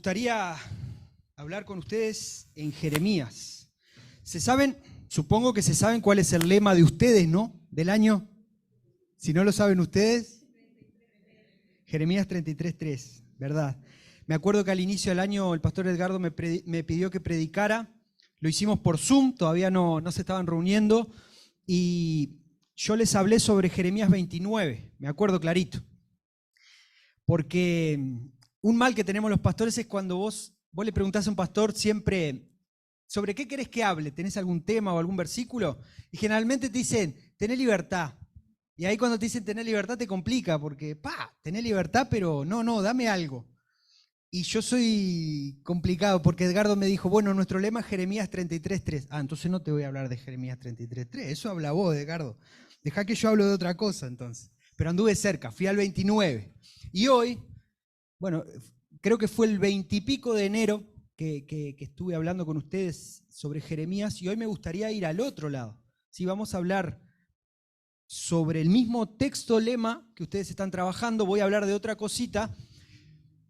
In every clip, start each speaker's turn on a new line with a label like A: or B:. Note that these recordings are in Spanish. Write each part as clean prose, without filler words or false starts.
A: gustaría hablar con ustedes en Jeremías. Supongo que se saben cuál es el lema de ustedes, ¿no? Del año. Si no lo saben ustedes, Jeremías 33:3, ¿verdad? Me acuerdo que al inicio del año el pastor Edgardo me pidió que predicara. Lo hicimos por Zoom, todavía no se estaban reuniendo. Y yo les hablé sobre Jeremías 29, me acuerdo clarito. Porque un mal que tenemos los pastores es cuando vos le preguntás a un pastor siempre, ¿sobre qué querés que hable? ¿Tenés algún tema o algún versículo? Y generalmente te dicen, tenés libertad. Y ahí cuando te dicen tener libertad te complica, porque, tenés libertad, pero no, dame algo. Y yo soy complicado, porque Edgardo me dijo, bueno, nuestro lema es Jeremías 33:3. Entonces no te voy a hablar de Jeremías 33:3, eso habla vos, Edgardo. Dejá que yo hablo de otra cosa entonces. Pero anduve cerca, fui al 29. Y hoy, bueno, creo que fue el 20 y pico de enero que estuve hablando con ustedes sobre Jeremías, y hoy me gustaría ir al otro lado. ¿Sí? Vamos a hablar sobre el mismo texto lema que ustedes están trabajando, voy a hablar de otra cosita,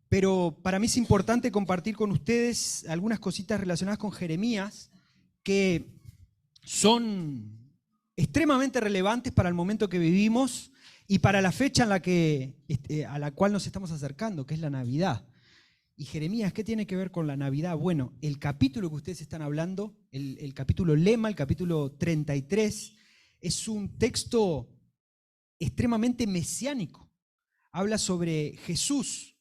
A: pero para mí es importante compartir con ustedes algunas cositas relacionadas con Jeremías que son extremadamente relevantes para el momento que vivimos y para la fecha a la cual nos estamos acercando, que es la Navidad. Y Jeremías, ¿qué tiene que ver con la Navidad? Bueno, el capítulo que ustedes están hablando, el capítulo lema, el capítulo 33, es un texto extremadamente mesiánico. Habla sobre Jesús,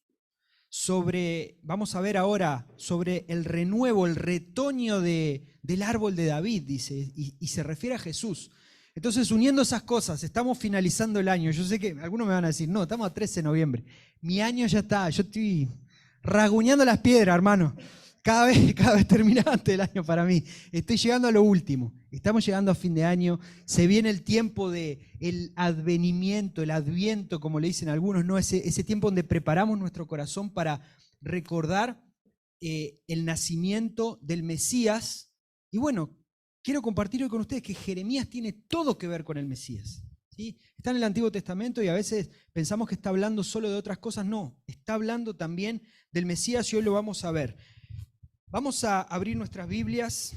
A: vamos a ver ahora, sobre el renuevo, el retoño del árbol de David, dice, y se refiere a Jesús. Entonces, uniendo esas cosas, estamos finalizando el año. Yo sé que algunos me van a decir, no, estamos a 13 de noviembre. Mi año ya está, yo estoy rasguñando las piedras, hermano. Cada vez termina antes del año para mí. Estoy llegando a lo último. Estamos llegando a fin de año. Se viene el tiempo del advenimiento, el adviento, como le dicen algunos, ¿no? Ese tiempo donde preparamos nuestro corazón para recordar el nacimiento del Mesías. Y bueno, quiero compartir hoy con ustedes que Jeremías tiene todo que ver con el Mesías. ¿Sí? Está en el Antiguo Testamento y a veces pensamos que está hablando solo de otras cosas. No, está hablando también del Mesías y hoy lo vamos a ver. Vamos a abrir nuestras Biblias.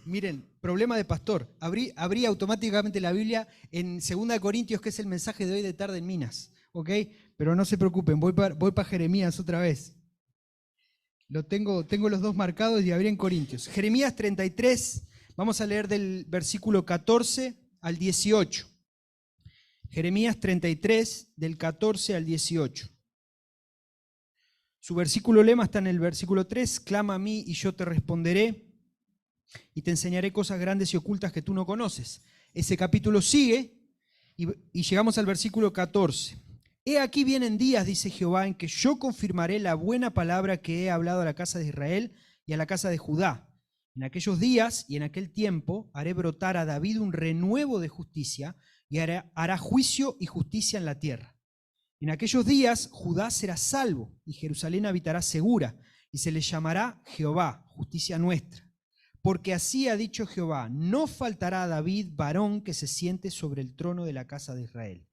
A: Miren, problema de pastor. Abrí automáticamente la Biblia en 2 Corintios, que es el mensaje de hoy de tarde en Minas. ¿Ok? Pero no se preocupen, voy para Jeremías otra vez. Tengo los dos marcados y abrí en Corintios. Jeremías 33, vamos a leer del versículo 14 al 18. Jeremías 33, del 14 al 18. Su versículo lema está en el versículo 3, clama a mí y yo te responderé y te enseñaré cosas grandes y ocultas que tú no conoces. Ese capítulo sigue y llegamos al versículo 14. He aquí vienen días, dice Jehová, en que yo confirmaré la buena palabra que he hablado a la casa de Israel y a la casa de Judá. En aquellos días y en aquel tiempo haré brotar a David un renuevo de justicia y hará juicio y justicia en la tierra. En aquellos días Judá será salvo y Jerusalén habitará segura y se le llamará Jehová, justicia nuestra. Porque así ha dicho Jehová, no faltará a David varón que se siente sobre el trono de la casa de Israel,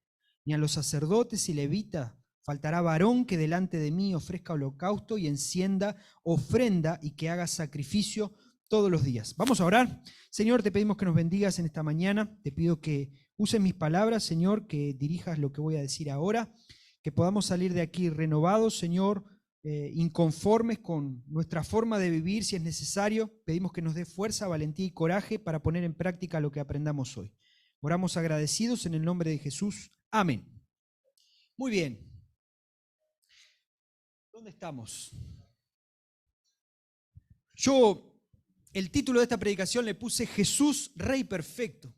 A: ni a los sacerdotes y levitas faltará varón que delante de mí ofrezca holocausto y encienda ofrenda y que haga sacrificio todos los días. Vamos a orar. Señor, te pedimos que nos bendigas en esta mañana. Te pido que uses mis palabras, Señor, que dirijas lo que voy a decir ahora, que podamos salir de aquí renovados, Señor, inconformes con nuestra forma de vivir si es necesario. Pedimos que nos dé fuerza, valentía y coraje para poner en práctica lo que aprendamos hoy. Oramos agradecidos en el nombre de Jesús. Amén. Muy bien. ¿Dónde estamos? El título de esta predicación le puse Jesús, Rey Perfecto.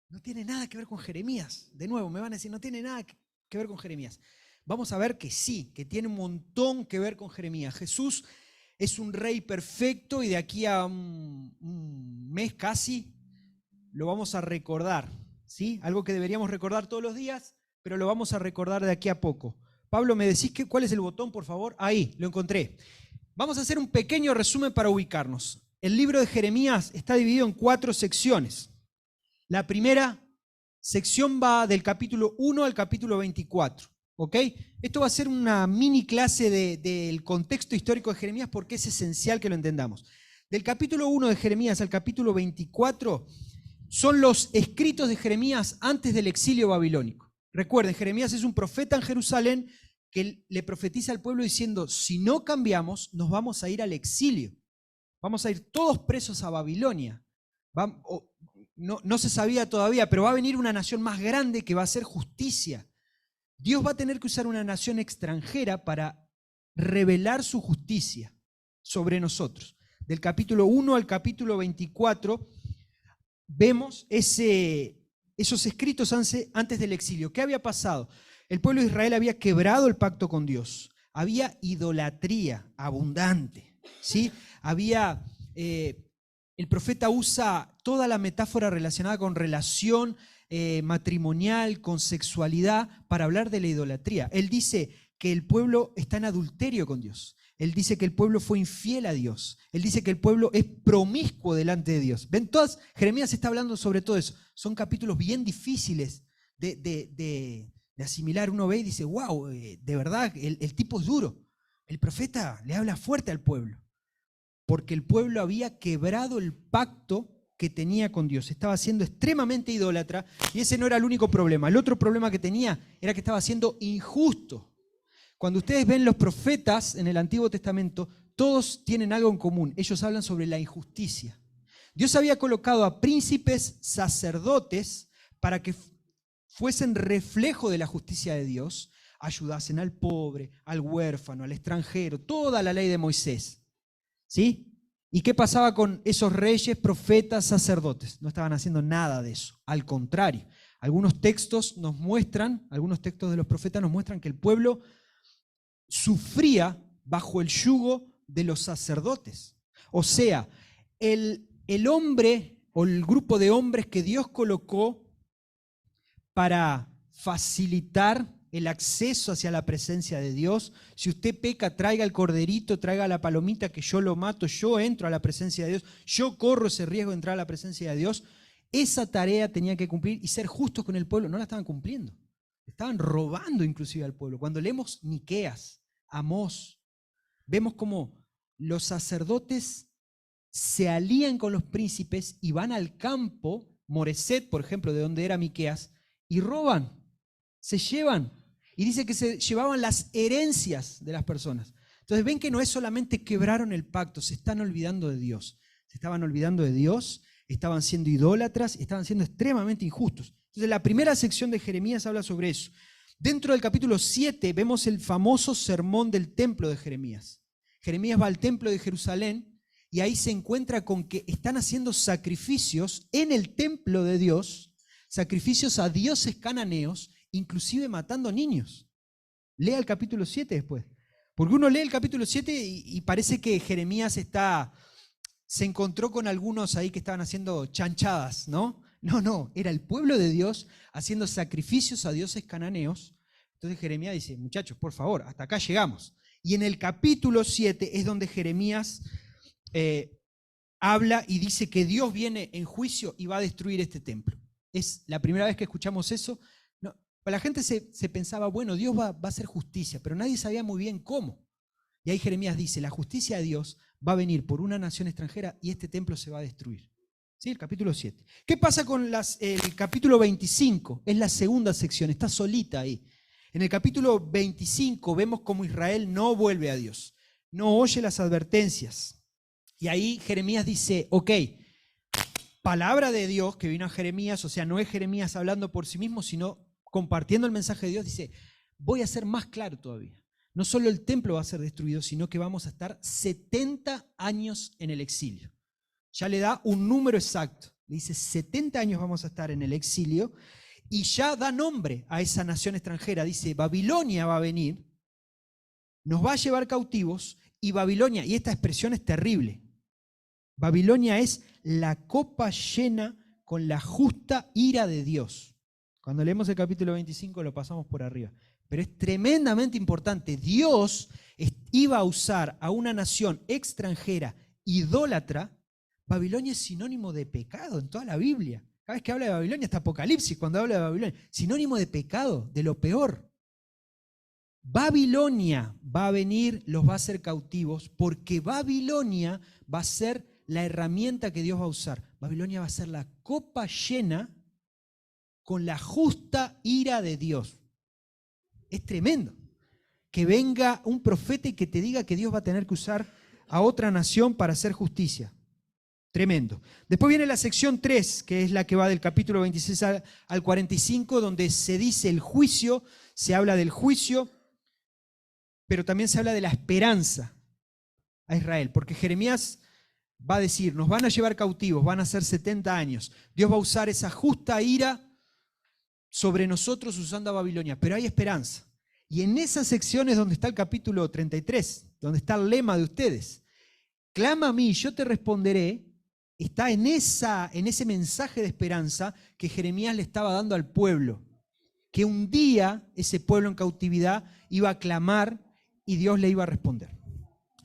A: No tiene nada que ver con Jeremías. De nuevo, me van a decir, no tiene nada que ver con Jeremías. Vamos a ver que sí, que tiene un montón que ver con Jeremías. Jesús es un rey perfecto y de aquí a un mes casi lo vamos a recordar, ¿sí? Algo que deberíamos recordar todos los días, pero lo vamos a recordar de aquí a poco. Pablo, ¿me decís cuál es el botón, por favor? Ahí, lo encontré. Vamos a hacer un pequeño resumen para ubicarnos. El libro de Jeremías está dividido en 4 secciones. La primera sección va del capítulo 1 al capítulo 24. ¿ok? Esto va a ser una mini clase del contexto histórico de Jeremías porque es esencial que lo entendamos. Del capítulo 1 de Jeremías al capítulo 24 son los escritos de Jeremías antes del exilio babilónico. Recuerden, Jeremías es un profeta en Jerusalén que le profetiza al pueblo diciendo, si no cambiamos, nos vamos a ir al exilio. Vamos a ir todos presos a Babilonia. No se sabía todavía, pero va a venir una nación más grande que va a hacer justicia. Dios va a tener que usar una nación extranjera para revelar su justicia sobre nosotros. Del capítulo 1 al capítulo 24 vemos esos escritos antes del exilio. ¿Qué había pasado? El pueblo de Israel había quebrado el pacto con Dios. Había idolatría abundante, ¿sí? El profeta usa toda la metáfora relacionada con relación matrimonial, con sexualidad, para hablar de la idolatría. Él dice que el pueblo está en adulterio con Dios. Él dice que el pueblo fue infiel a Dios. Él dice que el pueblo es promiscuo delante de Dios. ¿Ven? Jeremías está hablando sobre todo eso. Son capítulos bien difíciles de asimilar. Uno ve y dice, wow, de verdad, el tipo es duro. El profeta le habla fuerte al pueblo, porque el pueblo había quebrado el pacto que tenía con Dios. Estaba siendo extremadamente idólatra y ese no era el único problema. El otro problema que tenía era que estaba siendo injusto. Cuando ustedes ven los profetas en el Antiguo Testamento, todos tienen algo en común. Ellos hablan sobre la injusticia. Dios había colocado a príncipes, sacerdotes, para que fuesen reflejo de la justicia de Dios, ayudasen al pobre, al huérfano, al extranjero, toda la ley de Moisés. ¿Sí? ¿Y qué pasaba con esos reyes, profetas, sacerdotes? No estaban haciendo nada de eso. Al contrario, algunos textos de los profetas nos muestran que el pueblo sufría bajo el yugo de los sacerdotes. O sea, el hombre o el grupo de hombres que Dios colocó para facilitar el acceso hacia la presencia de Dios. Si usted peca, traiga el corderito, traiga la palomita que yo lo mato, yo entro a la presencia de Dios, yo corro ese riesgo de entrar a la presencia de Dios. Esa tarea tenía que cumplir y ser justos con el pueblo. No la estaban cumpliendo. Estaban robando inclusive al pueblo. Cuando leemos Miqueas, Amós, vemos como los sacerdotes se alían con los príncipes y van al campo, Moreset, por ejemplo, de donde era Miqueas, y roban, se llevan. Y dice que se llevaban las herencias de las personas. Entonces ven que no es solamente quebraron el pacto, se están olvidando de Dios. Se estaban olvidando de Dios, estaban siendo idólatras, estaban siendo extremadamente injustos. Entonces la primera sección de Jeremías habla sobre eso. Dentro del capítulo 7 vemos el famoso sermón del templo de Jeremías. Jeremías va al templo de Jerusalén y ahí se encuentra con que están haciendo sacrificios en el templo de Dios, sacrificios a dioses cananeos, inclusive matando niños. Lea el capítulo 7 después. Porque uno lee el capítulo 7 y parece que Jeremías se encontró con algunos ahí que estaban haciendo chanchadas, ¿no? No, era el pueblo de Dios haciendo sacrificios a dioses cananeos. Entonces Jeremías dice, muchachos, por favor, hasta acá llegamos. Y en el capítulo 7 es donde Jeremías habla y dice que Dios viene en juicio y va a destruir este templo. Es la primera vez que escuchamos eso. No, la gente se pensaba, bueno, Dios va a hacer justicia, pero nadie sabía muy bien cómo. Y ahí Jeremías dice, la justicia de Dios va a venir por una nación extranjera y este templo se va a destruir. ¿Sí? El capítulo 7. ¿Qué pasa con el capítulo 25? Es la segunda sección, está solita ahí. En el capítulo 25 vemos cómo Israel no vuelve a Dios, no oye las advertencias. Y ahí Jeremías dice, ok, palabra de Dios que vino a Jeremías, o sea, no es Jeremías hablando por sí mismo, sino compartiendo el mensaje de Dios, dice, voy a ser más claro todavía. No solo el templo va a ser destruido, sino que vamos a estar 70 años en el exilio. Ya le da un número exacto. Le dice 70 años vamos a estar en el exilio y ya da nombre a esa nación extranjera. Dice, Babilonia va a venir, nos va a llevar cautivos y Babilonia, y esta expresión es terrible, Babilonia es la copa llena con la justa ira de Dios. Cuando leemos el capítulo 25 lo pasamos por arriba. Pero es tremendamente importante. Dios iba a usar a una nación extranjera idólatra. Babilonia es sinónimo de pecado en toda la Biblia. Cada vez que habla de Babilonia, hasta Apocalipsis, cuando habla de Babilonia, sinónimo de pecado, de lo peor. Babilonia va a venir, los va a hacer cautivos, porque Babilonia va a ser la herramienta que Dios va a usar. Babilonia va a ser la copa llena con la justa ira de Dios. Es tremendo que venga un profeta y que te diga que Dios va a tener que usar a otra nación para hacer justicia. Tremendo. Después viene la sección 3, que es la que va del capítulo 26 al 45, donde se dice el juicio, se habla del juicio, pero también se habla de la esperanza a Israel, porque Jeremías va a decir, nos van a llevar cautivos, van a ser 70 años. Dios va a usar esa justa ira sobre nosotros usando a Babilonia, pero hay esperanza. Y en esa sección es donde está el capítulo 33, donde está el lema de ustedes. Clama a mí, yo te responderé. Está en ese mensaje de esperanza que Jeremías le estaba dando al pueblo. Que un día ese pueblo en cautividad iba a clamar y Dios le iba a responder.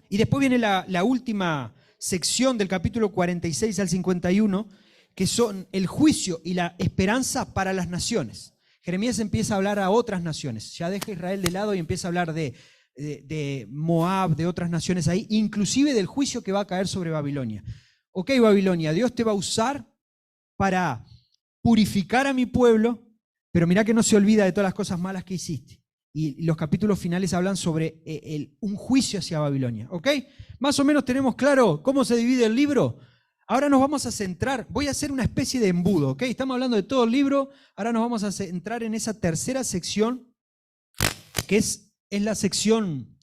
A: Y después viene la última sección del capítulo 46 al 51, que son el juicio y la esperanza para las naciones. Jeremías empieza a hablar a otras naciones, ya deja a Israel de lado y empieza a hablar de Moab, de otras naciones ahí, inclusive del juicio que va a caer sobre Babilonia. Ok, Babilonia, Dios te va a usar para purificar a mi pueblo, pero mirá que no se olvida de todas las cosas malas que hiciste. Y los capítulos finales hablan sobre un juicio hacia Babilonia. ¿Ok? Más o menos tenemos claro cómo se divide el libro. Ahora nos vamos a centrar, voy a hacer una especie de embudo, ¿ok? Estamos hablando de todo el libro, ahora nos vamos a centrar en esa tercera sección, que es la sección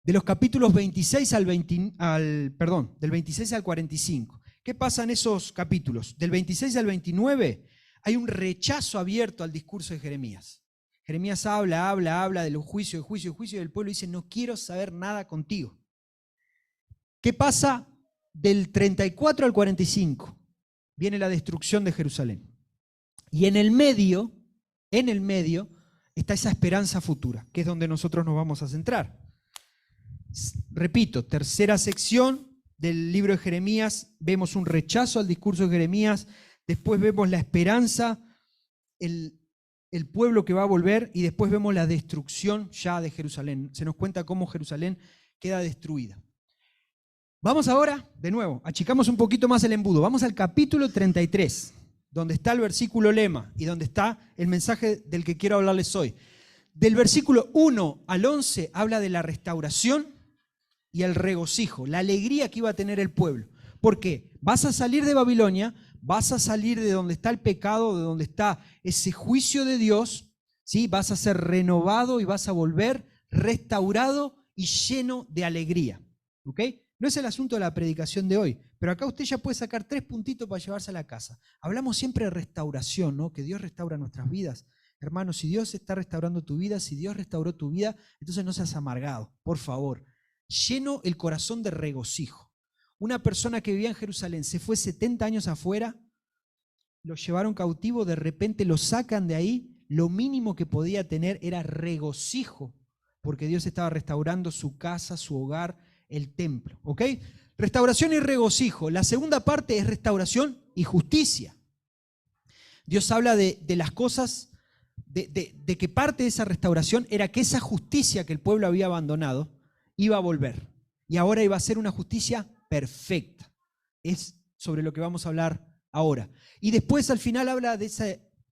A: de los capítulos 26 del 26 al 45. ¿Qué pasa en esos capítulos? Del 26 al 29 hay un rechazo abierto al discurso de Jeremías. Jeremías habla de los juicios, y el pueblo dice, no quiero saber nada contigo. ¿Qué pasa? Del 34 al 45 viene la destrucción de Jerusalén. Y en el medio está esa esperanza futura, que es donde nosotros nos vamos a centrar. Repito, tercera sección del libro de Jeremías, vemos un rechazo al discurso de Jeremías, después vemos la esperanza, el pueblo que va a volver, y después vemos la destrucción ya de Jerusalén. Se nos cuenta cómo Jerusalén queda destruida. Vamos ahora, de nuevo, achicamos un poquito más el embudo. Vamos al capítulo 33, donde está el versículo lema y donde está el mensaje del que quiero hablarles hoy. Del versículo 1 al 11 habla de la restauración y el regocijo, la alegría que iba a tener el pueblo. Porque vas a salir de Babilonia, vas a salir de donde está el pecado, de donde está ese juicio de Dios, ¿sí? Vas a ser renovado y vas a volver restaurado y lleno de alegría. ¿Ok? No es el asunto de la predicación de hoy, pero acá usted ya puede sacar 3 puntitos para llevarse a la casa. Hablamos siempre de restauración, ¿no? Que Dios restaura nuestras vidas. Hermanos, si Dios está restaurando tu vida, si Dios restauró tu vida, entonces no seas amargado, por favor. Lleno el corazón de regocijo. Una persona que vivía en Jerusalén se fue 70 años afuera, lo llevaron cautivo, de repente lo sacan de ahí, lo mínimo que podía tener era regocijo, porque Dios estaba restaurando su casa, su hogar, el templo. ¿Ok? Restauración y regocijo. La segunda parte es restauración y justicia. Dios habla de las cosas, de que parte de esa restauración era que esa justicia que el pueblo había abandonado iba a volver. Y ahora iba a ser una justicia perfecta. Es sobre lo que vamos a hablar ahora. Y después al final habla de esa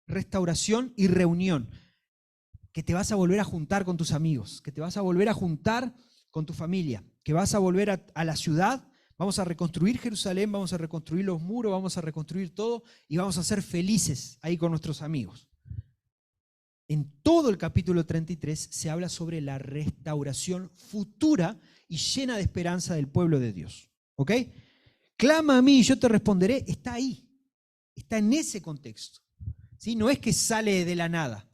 A: restauración y reunión. Que te vas a volver a juntar con tus amigos, que te vas a volver a juntar con tu familia, que vas a volver a la ciudad, vamos a reconstruir Jerusalén, vamos a reconstruir los muros, vamos a reconstruir todo y vamos a ser felices ahí con nuestros amigos. En todo el capítulo 33 se habla sobre la restauración futura y llena de esperanza del pueblo de Dios. ¿Ok? Clama a mí y yo te responderé, está ahí, está en ese contexto. ¿Sí? No es que sale de la nada.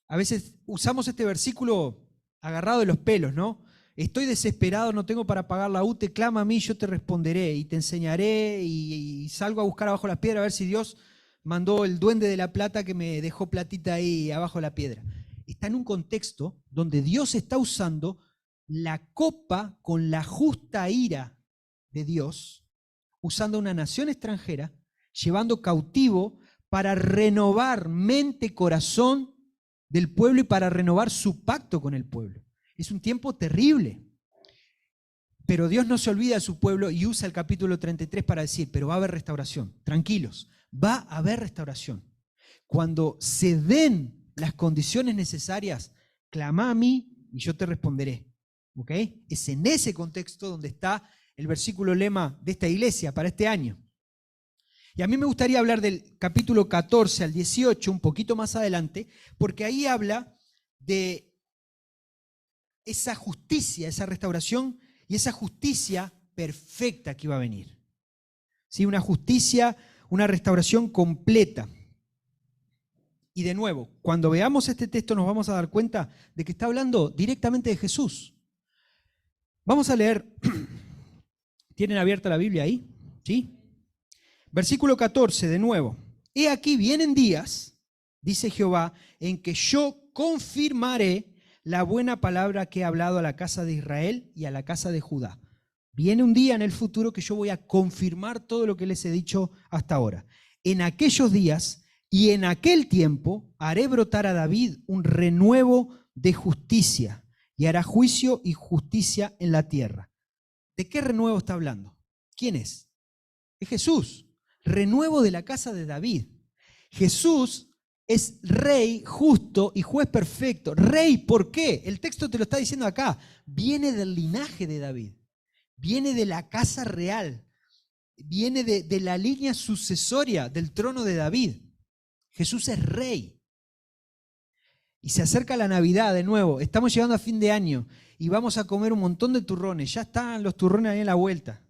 A: A veces usamos este versículo agarrado de los pelos, ¿no? Estoy desesperado, no tengo para pagar la UTE, clama a mí, yo te responderé y te enseñaré y salgo a buscar abajo la piedra a ver si Dios mandó el duende de la plata que me dejó platita ahí abajo de la piedra. Está en un contexto donde Dios está usando la copa con la justa ira de Dios, usando a una nación extranjera, llevando cautivo para renovar mente, corazón del pueblo y para renovar su pacto con el pueblo. Es un tiempo terrible. Pero Dios no se olvida de su pueblo y usa el capítulo 33 para decir, pero va a haber restauración. Tranquilos, va a haber restauración. Cuando se den las condiciones necesarias, clama a mí y yo te responderé. ¿Ok? Es en ese contexto donde está el versículo lema de esta iglesia para este año. Y a mí me gustaría hablar del capítulo 14 al 18, un poquito más adelante, porque ahí habla de esa justicia, esa restauración y esa justicia perfecta que iba a venir. ¿Sí? Una justicia, una restauración completa. Y de nuevo, cuando veamos este texto nos vamos a dar cuenta de que está hablando directamente de Jesús. Vamos a leer, ¿tienen abierta la Biblia ahí? ¿Sí? Versículo 14, de nuevo. He aquí vienen días, dice Jehová, en que yo confirmaré la buena palabra que he hablado a la casa de Israel y a la casa de Judá. Viene un día en el futuro que yo voy a confirmar todo lo que les he dicho hasta ahora. En aquellos días y en aquel tiempo haré brotar a David un renuevo de justicia y hará juicio y justicia en la tierra. ¿De qué renuevo está hablando? ¿Quién es? Es Jesús. Renuevo de la casa de David. Jesús es rey justo y juez perfecto. Rey, ¿por qué? El texto te lo está diciendo acá. Viene del linaje de David. Viene de la casa real. Viene de la línea sucesoria del trono de David. Jesús es rey. Y se acerca la Navidad de nuevo. Estamos llegando a fin de año y vamos a comer un montón de turrones. Ya están los turrones ahí en la vuelta.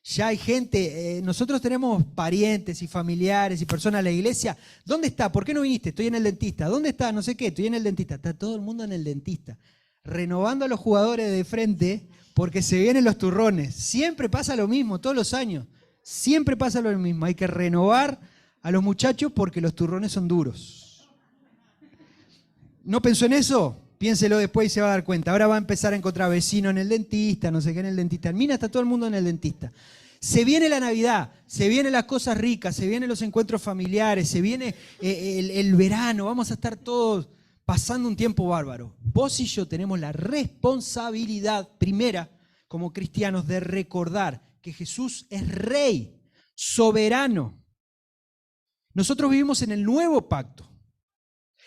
A: Ya hay gente, nosotros tenemos parientes y familiares y personas en la iglesia. ¿Dónde está? ¿Por qué no viniste? Estoy en el dentista. ¿Dónde está? No sé qué, estoy en el dentista. Está todo el mundo en el dentista. Renovando a los jugadores de frente porque se vienen los turrones. Siempre pasa lo mismo, todos los años. Siempre pasa lo mismo. Hay que renovar a los muchachos porque los turrones son duros. ¿No pensó en eso? Piénselo después y se va a dar cuenta. Ahora va a empezar a encontrar vecinos en el dentista, no sé qué en el dentista. Mira, está todo el mundo en el dentista. Se viene la Navidad, se vienen las cosas ricas, se vienen los encuentros familiares, se viene el verano, vamos a estar todos pasando un tiempo bárbaro. Vos y yo tenemos la responsabilidad primera como cristianos de recordar que Jesús es rey, soberano. Nosotros vivimos en el nuevo pacto.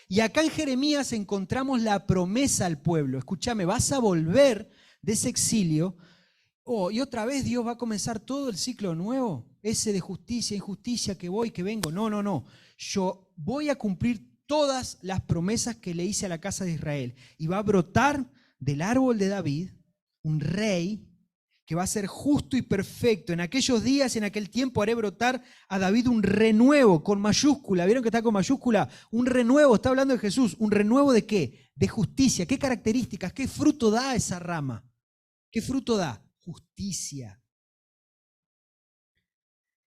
A: Y acá en Jeremías encontramos la promesa al pueblo. Escúchame, vas a volver de ese exilio y otra vez Dios va a comenzar todo el ciclo nuevo, ese de justicia, injusticia, que voy, que vengo. No. Yo voy a cumplir todas las promesas que le hice a la casa de Israel. Y va a brotar del árbol de David un rey que va a ser justo y perfecto. En aquellos días, en aquel tiempo, haré brotar a David un renuevo con mayúscula. ¿Vieron que está con mayúscula? Un renuevo, está hablando de Jesús. ¿Un renuevo de qué? De justicia. ¿Qué características? ¿Qué fruto da esa rama? ¿Qué fruto da? Justicia.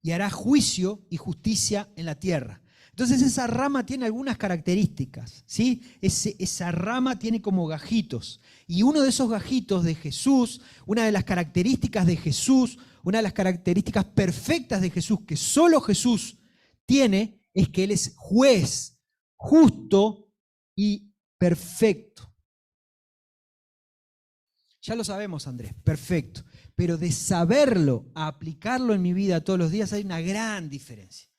A: Y hará juicio y justicia en la tierra. Entonces esa rama tiene algunas características, ¿sí? Esa rama tiene como gajitos. Y uno de esos gajitos de Jesús, una de las características de Jesús, una de las características perfectas de Jesús, que solo Jesús tiene, es que Él es juez, justo y perfecto. Ya lo sabemos, Andrés, perfecto. Pero de saberlo a aplicarlo en mi vida todos los días hay una gran diferencia,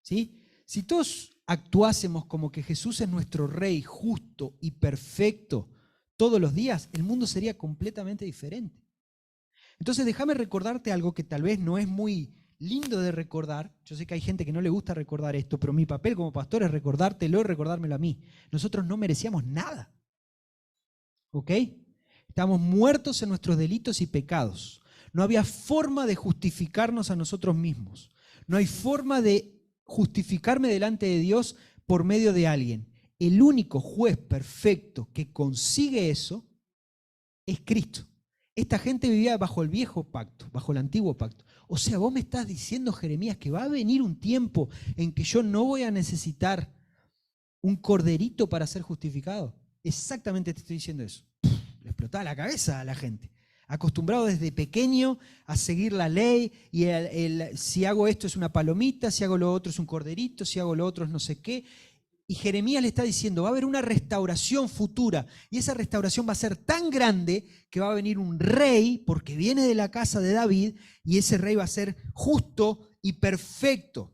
A: ¿sí? Si todos actuásemos como que Jesús es nuestro Rey justo y perfecto todos los días, el mundo sería completamente diferente. Entonces déjame recordarte algo que tal vez no es muy lindo de recordar. Yo sé que hay gente que no le gusta recordar esto, pero mi papel como pastor es recordártelo y recordármelo a mí. Nosotros no merecíamos nada. ¿Ok? Estamos muertos en nuestros delitos y pecados. No había forma de justificarnos a nosotros mismos. No hay forma de justificarme delante de Dios por medio de alguien. El único juez perfecto que consigue eso es Cristo. Esta gente vivía bajo el viejo pacto, bajo el antiguo pacto. O sea, vos me estás diciendo, Jeremías, que va a venir un tiempo en que yo no voy a necesitar un corderito para ser justificado. Exactamente te estoy diciendo eso. Le explotaba la cabeza a la gente. Acostumbrado desde pequeño a seguir la ley y si hago esto es una palomita, si hago lo otro es un corderito, si hago lo otro es no sé qué. Y Jeremías le está diciendo, va a haber una restauración futura, y esa restauración va a ser tan grande que va a venir un rey, porque viene de la casa de David, y ese rey va a ser justo y perfecto.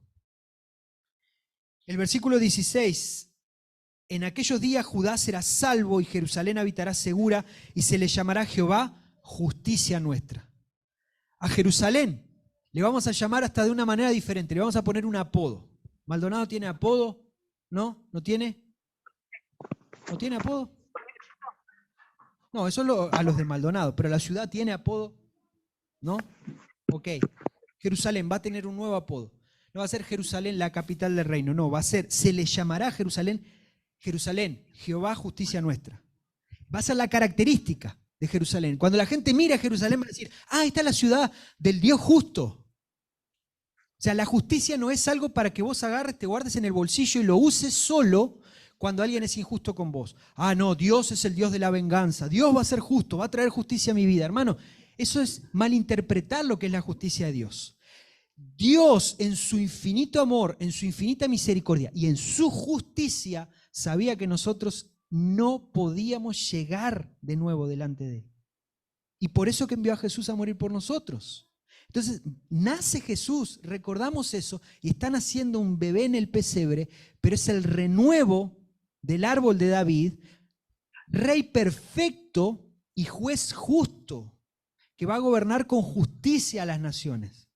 A: El versículo 16, en aquellos días Judá será salvo y Jerusalén habitará segura, y se le llamará Jehová justicia nuestra. A Jerusalén le vamos a llamar hasta de una manera diferente, le vamos a poner un apodo. ¿Maldonado tiene apodo? ¿No? ¿No tiene? ¿No tiene apodo? No, eso es a los de Maldonado, pero la ciudad tiene apodo, ¿no? Ok. Jerusalén va a tener un nuevo apodo. No va a ser Jerusalén la capital del reino, no, va a ser, se le llamará Jerusalén, Jerusalén, Jehová justicia nuestra. Va a ser la característica de Jerusalén. Cuando la gente mira a Jerusalén va a decir, ah, ahí está la ciudad del Dios justo. O sea, la justicia no es algo para que vos agarres, te guardes en el bolsillo y lo uses solo cuando alguien es injusto con vos. Ah, no, Dios es el Dios de la venganza. Dios va a ser justo, va a traer justicia a mi vida. Hermano, eso es malinterpretar lo que es la justicia de Dios. Dios, en su infinito amor, en su infinita misericordia y en su justicia, sabía que nosotros no podíamos llegar de nuevo delante de Él. Y por eso que envió a Jesús a morir por nosotros. Entonces, nace Jesús, recordamos eso, y están haciendo un bebé en el pesebre, pero es el renuevo del árbol de David, rey perfecto y juez justo, que va a gobernar con justicia a las naciones.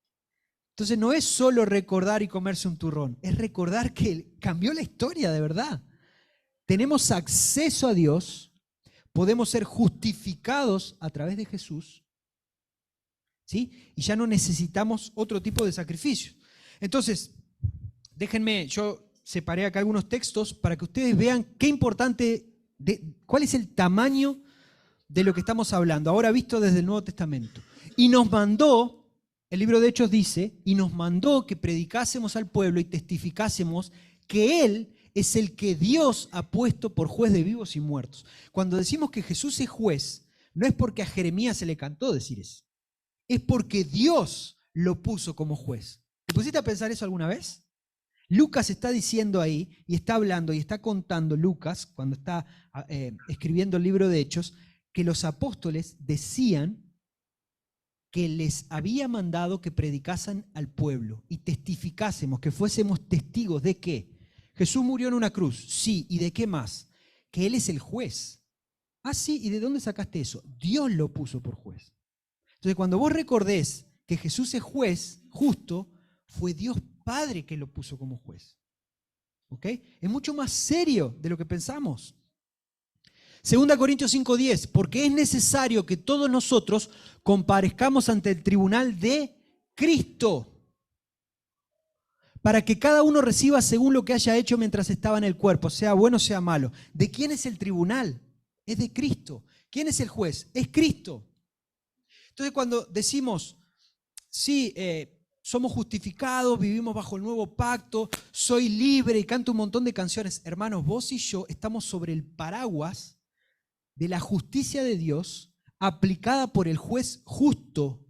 A: Entonces no es solo recordar y comerse un turrón, es recordar que cambió la historia de verdad. Tenemos acceso a Dios, podemos ser justificados a través de Jesús, ¿sí? Y ya no necesitamos otro tipo de sacrificio. Entonces, déjenme, yo separé acá algunos textos para que ustedes vean qué importante, cuál es el tamaño de lo que estamos hablando, ahora visto desde el Nuevo Testamento. Y nos mandó, el libro de Hechos dice, y nos mandó que predicásemos al pueblo y testificásemos que Él es el que Dios ha puesto por juez de vivos y muertos. Cuando decimos que Jesús es juez, no es porque a Jeremías se le cantó decir eso. Es porque Dios lo puso como juez. ¿Te pusiste a pensar eso alguna vez? Lucas está diciendo ahí, y está hablando, y está contando Lucas, cuando está escribiendo el libro de Hechos, que los apóstoles decían que les había mandado que predicasen al pueblo y testificásemos, que fuésemos testigos de qué. Jesús murió en una cruz, sí, ¿y de qué más? Que Él es el juez. Ah, sí, ¿y de dónde sacaste eso? Dios lo puso por juez. Entonces, cuando vos recordés que Jesús es juez justo, fue Dios Padre que lo puso como juez. ¿Ok? Es mucho más serio de lo que pensamos. 2 Corintios 5:10, porque es necesario que todos nosotros comparezcamos ante el tribunal de Cristo, para que cada uno reciba según lo que haya hecho mientras estaba en el cuerpo, sea bueno o sea malo. ¿De quién es el tribunal? Es de Cristo. ¿Quién es el juez? Es Cristo. Entonces cuando decimos, sí, somos justificados, vivimos bajo el nuevo pacto, soy libre y canto un montón de canciones. Hermanos, vos y yo estamos sobre el paraguas de la justicia de Dios aplicada por el juez justo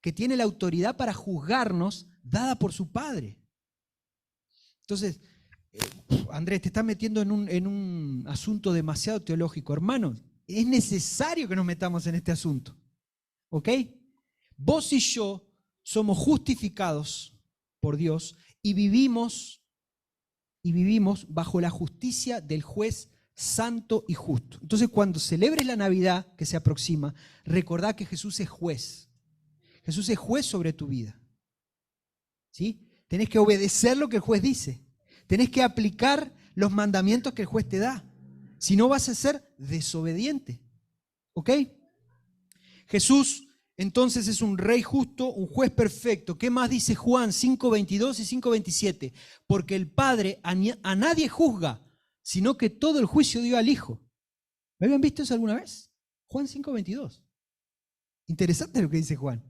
A: que tiene la autoridad para juzgarnos dada por su Padre. Entonces, Andrés, te estás metiendo en un asunto demasiado teológico. Hermanos, es necesario que nos metamos en este asunto. ¿Ok? Vos y yo somos justificados por Dios y vivimos bajo la justicia del juez santo y justo. Entonces, cuando celebres la Navidad que se aproxima, recordá que Jesús es juez. Jesús es juez sobre tu vida. ¿Sí? Tenés que obedecer lo que el juez dice. Tenés que aplicar los mandamientos que el juez te da. Si no, vas a ser desobediente. ¿Ok? Jesús entonces es un rey justo, un juez perfecto. ¿Qué más dice Juan 5:22 y 5:27? Porque el Padre a nadie juzga, sino que todo el juicio dio al Hijo. ¿Lo habían visto eso alguna vez? Juan 5:22. Interesante lo que dice Juan.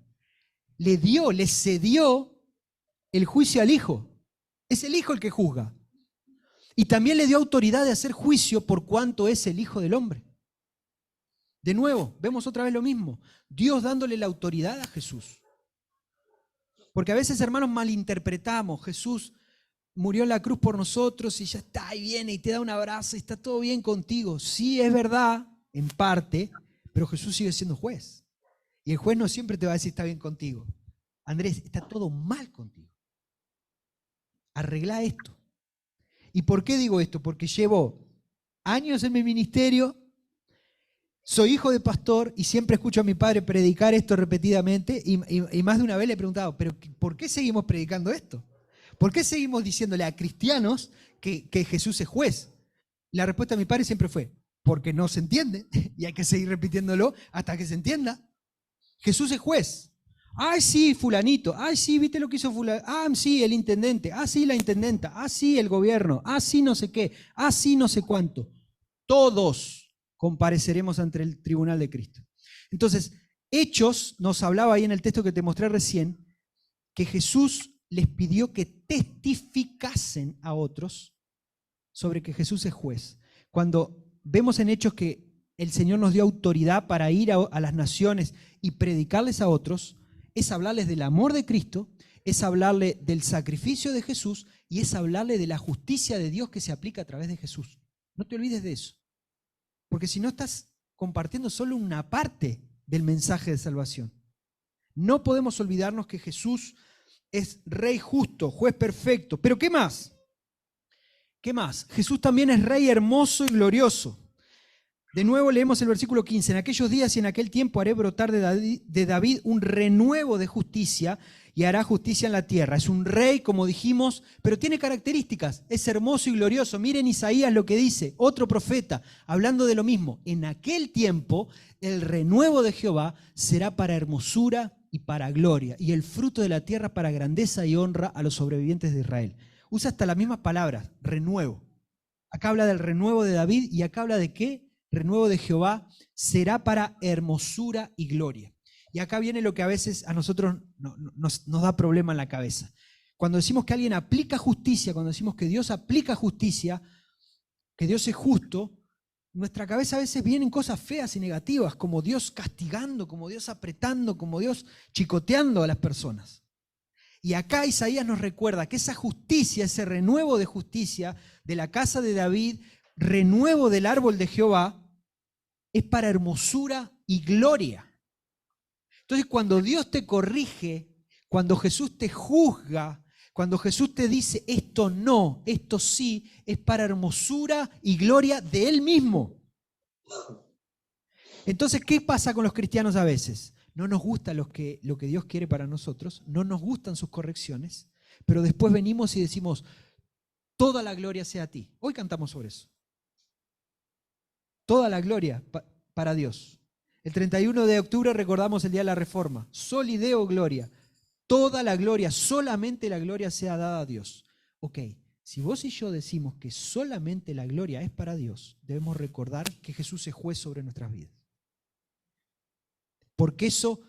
A: Le cedió el juicio al Hijo. Es el Hijo el que juzga. Y también le dio autoridad de hacer juicio por cuanto es el Hijo del Hombre. De nuevo, vemos otra vez lo mismo. Dios dándole la autoridad a Jesús. Porque a veces, hermanos, malinterpretamos. Jesús murió en la cruz por nosotros y ya está, y viene y te da un abrazo y está todo bien contigo. Sí, es verdad, en parte, pero Jesús sigue siendo juez. Y el juez no siempre te va a decir está bien contigo. Andrés, está todo mal contigo. Arregla esto. ¿Y por qué digo esto? Porque llevo años en mi ministerio, soy hijo de pastor y siempre escucho a mi padre predicar esto repetidamente y más de una vez le he preguntado, ¿pero por qué seguimos predicando esto? ¿Por qué seguimos diciéndole a cristianos que Jesús es juez? La respuesta de mi padre siempre fue, porque no se entiende y hay que seguir repitiéndolo hasta que se entienda. Jesús es juez. Ay, sí, fulanito. Ay, sí, ¿viste lo que hizo fulanito? Ah, sí, el intendente. Ah, sí, la intendenta. Ah, sí, el gobierno. Ah, sí, no sé qué. Ah, sí, no sé cuánto. Todos compareceremos ante el tribunal de Cristo. Entonces, Hechos nos hablaba ahí en el texto que te mostré recién, que Jesús les pidió que testificasen a otros sobre que Jesús es juez. Cuando vemos en Hechos que el Señor nos dio autoridad para ir a las naciones y predicarles a otros, es hablarles del amor de Cristo, es hablarle del sacrificio de Jesús y es hablarle de la justicia de Dios que se aplica a través de Jesús. No te olvides de eso. Porque si no estás compartiendo solo una parte del mensaje de salvación. No podemos olvidarnos que Jesús es Rey justo, juez perfecto. ¿Pero qué más? ¿Qué más? Jesús también es Rey hermoso y glorioso. De nuevo leemos el versículo 15. En aquellos días y en aquel tiempo haré brotar de David un renuevo de justicia y hará justicia en la tierra. Es un rey, como dijimos, pero tiene características. Es hermoso y glorioso. Miren Isaías lo que dice, otro profeta, hablando de lo mismo. En aquel tiempo el renuevo de Jehová será para hermosura y para gloria, y el fruto de la tierra para grandeza y honra a los sobrevivientes de Israel. Usa hasta las mismas palabras, renuevo. Acá habla del renuevo de David y acá habla de qué? Renuevo de Jehová será para hermosura y gloria. Y acá viene lo que a veces a nosotros nos da problema en la cabeza. Cuando decimos que alguien aplica justicia, cuando decimos que Dios aplica justicia, que Dios es justo, en nuestra cabeza a veces vienen cosas feas y negativas, como Dios castigando, como Dios apretando, como Dios chicoteando a las personas. Y acá Isaías nos recuerda que esa justicia, ese renuevo de justicia de la casa de David, renuevo del árbol de Jehová, es para hermosura y gloria. Entonces, cuando Dios te corrige, cuando Jesús te juzga, cuando Jesús te dice esto no, esto sí, es para hermosura y gloria de Él mismo. Entonces, ¿qué pasa con los cristianos a veces? No nos gusta lo que Dios quiere para nosotros, no nos gustan sus correcciones, pero después venimos y decimos, toda la gloria sea a ti. Hoy cantamos sobre eso. Toda la gloria para Dios. El 31 de octubre recordamos el Día de la Reforma. Soli Deo Gloria. Toda la gloria, solamente la gloria sea dada a Dios. Ok, si vos y yo decimos que solamente la gloria es para Dios, debemos recordar que Jesús es juez sobre nuestras vidas. Porque eso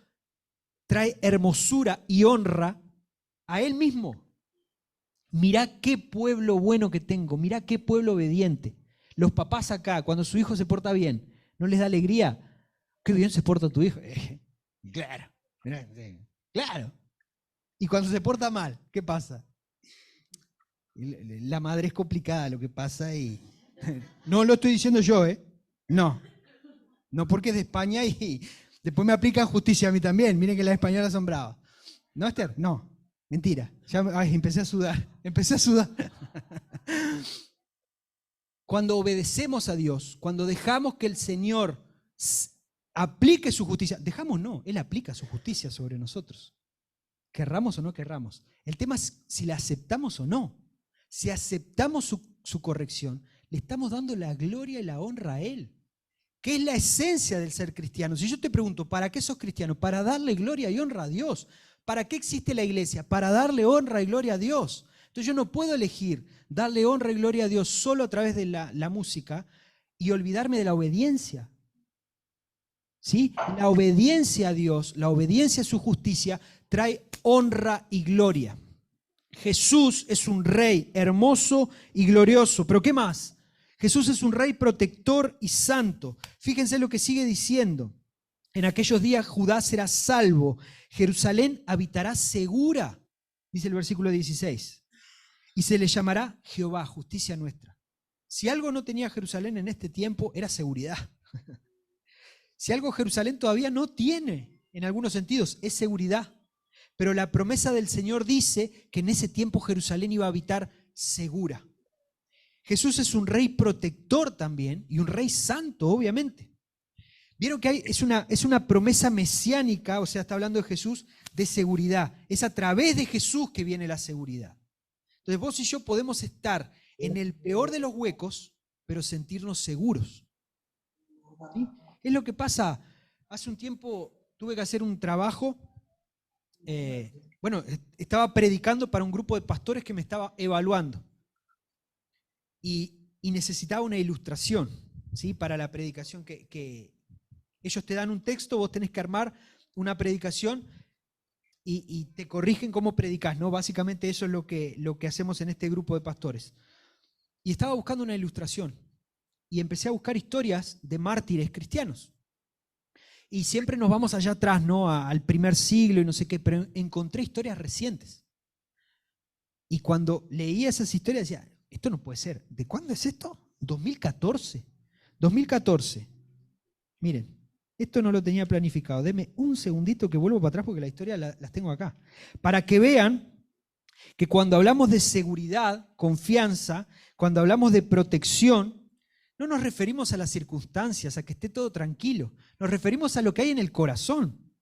A: trae hermosura y honra a Él mismo. Mirá qué pueblo bueno que tengo, mirá qué pueblo obediente. Los papás acá, cuando su hijo se porta bien, ¿no les da alegría? Qué bien se porta tu hijo. Claro, claro. Y cuando se porta mal, ¿qué pasa? La madre es complicada lo que pasa y... No lo estoy diciendo yo, ¿eh? No. No porque es de España y después me aplican justicia a mí también. Miren que las españolas son bravas. ¿No, Esther? No. Mentira. Empecé a sudar. Cuando obedecemos a Dios, cuando dejamos que el Señor aplique su justicia, dejamos no, Él aplica su justicia sobre nosotros. Querramos o no querramos. El tema es si la aceptamos o no. Si aceptamos su corrección, le estamos dando la gloria y la honra a Él, que es la esencia del ser cristiano. Si yo te pregunto, ¿para qué sos cristiano? Para darle gloria y honra a Dios. ¿Para qué existe la iglesia? Para darle honra y gloria a Dios. Entonces yo no puedo elegir darle honra y gloria a Dios solo a través de la música y olvidarme de la obediencia. ¿Sí? La obediencia a Dios, la obediencia a su justicia trae honra y gloria. Jesús es un rey hermoso y glorioso. ¿Pero qué más? Jesús es un rey protector y santo. Fíjense lo que sigue diciendo. En aquellos días Judá será salvo, Jerusalén habitará segura, dice el versículo 16. y se le llamará Jehová, justicia nuestra. Si algo no tenía Jerusalén en este tiempo, era seguridad. Si algo Jerusalén todavía no tiene, en algunos sentidos, es seguridad. Pero la promesa del Señor dice que en ese tiempo Jerusalén iba a habitar segura. Jesús es un rey protector también y un rey santo, obviamente. Vieron que es una promesa mesiánica, o sea, está hablando de Jesús, de seguridad. Es a través de Jesús que viene la seguridad. Entonces vos y yo podemos estar en el peor de los huecos, pero sentirnos seguros. ¿Sí? Es lo que pasa. Hace un tiempo tuve que hacer un trabajo. Estaba predicando para un grupo de pastores que me estaba evaluando. Y necesitaba una ilustración, ¿sí? Para la predicación que ellos te dan un texto, vos tenés que armar una predicación y te corrigen cómo predicás, ¿no? Básicamente eso es lo que hacemos en este grupo de pastores. Y estaba buscando una ilustración y empecé a buscar historias de mártires cristianos. Y siempre nos vamos allá atrás, ¿no? Al primer siglo y no sé qué, pero encontré historias recientes. Y cuando leía esas historias decía, esto no puede ser. ¿De cuándo es esto? 2014. 2014. Miren, esto no lo tenía planificado. Deme un segundito que vuelvo para atrás porque la historia las tengo acá. Para que vean que cuando hablamos de seguridad, confianza, cuando hablamos de protección, no nos referimos a las circunstancias, a que esté todo tranquilo. Nos referimos a lo que hay en el corazón.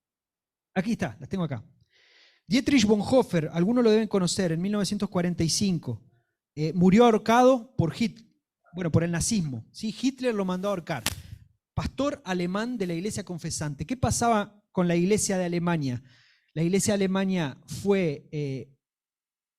A: Aquí está, las tengo acá. Dietrich Bonhoeffer, algunos lo deben conocer, en 1945, murió ahorcado por Hitler, por el nazismo. ¿Sí? Hitler lo mandó a ahorcar. Pastor alemán de la iglesia confesante. ¿Qué pasaba con la iglesia de Alemania? La iglesia de Alemania fue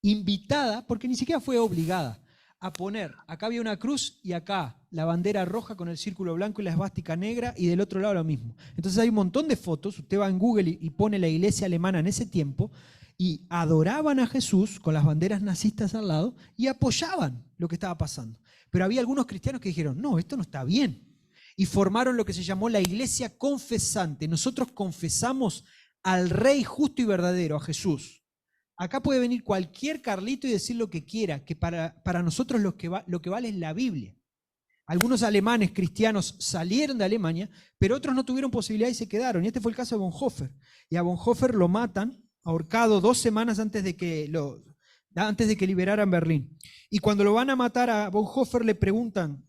A: invitada, porque ni siquiera fue obligada, a poner, acá había una cruz y acá la bandera roja con el círculo blanco y la esvástica negra y del otro lado lo mismo. Entonces hay un montón de fotos, usted va en Google y pone la iglesia alemana en ese tiempo y adoraban a Jesús con las banderas nazistas al lado y apoyaban lo que estaba pasando. Pero había algunos cristianos que dijeron, no, esto no está bien. Y formaron lo que se llamó la iglesia confesante. Nosotros confesamos al Rey justo y verdadero, a Jesús. Acá puede venir cualquier Carlito y decir lo que quiera, que para nosotros lo que vale es la Biblia. Algunos alemanes cristianos salieron de Alemania, pero otros no tuvieron posibilidad y se quedaron. Y este fue el caso de Bonhoeffer. Y a Bonhoeffer lo matan, ahorcado 2 semanas antes de que liberaran Berlín. Y cuando lo van a matar a Bonhoeffer le preguntan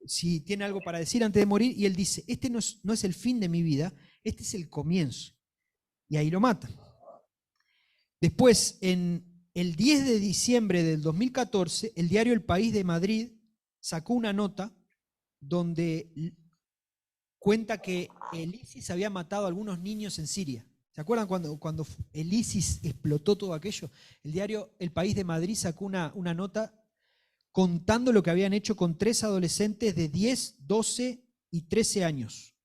A: si tiene algo para decir antes de morir, y él dice, este no es el fin de mi vida, este es el comienzo. Y ahí lo matan. Después, en el 10 de diciembre del 2014, el diario El País de Madrid sacó una nota donde cuenta que el ISIS había matado a algunos niños en Siria. ¿Se acuerdan cuando el ISIS explotó todo aquello? El diario El País de Madrid sacó una nota contando lo que habían hecho con 3 adolescentes de 10, 12 y 13 años.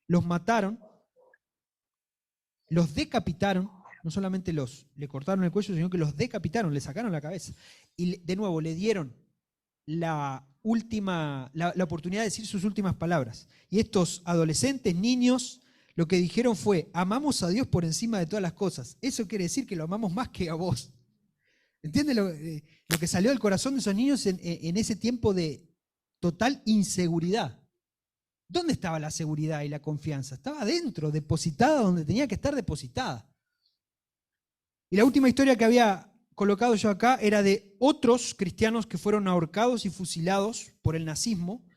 A: Los mataron, los decapitaron, no solamente le cortaron el cuello, sino que los decapitaron, le sacaron la cabeza. Y de nuevo le dieron la oportunidad de decir sus últimas palabras. Y estos adolescentes, niños, lo que dijeron fue, amamos a Dios por encima de todas las cosas. Eso quiere decir que lo amamos más que a vos. ¿Entiendes lo que salió del corazón de esos niños en ese tiempo de total inseguridad? ¿Dónde estaba la seguridad y la confianza? Estaba adentro, depositada donde tenía que estar depositada. Y la última historia que había colocado yo acá era de otros cristianos que fueron ahorcados y fusilados por el nazismo.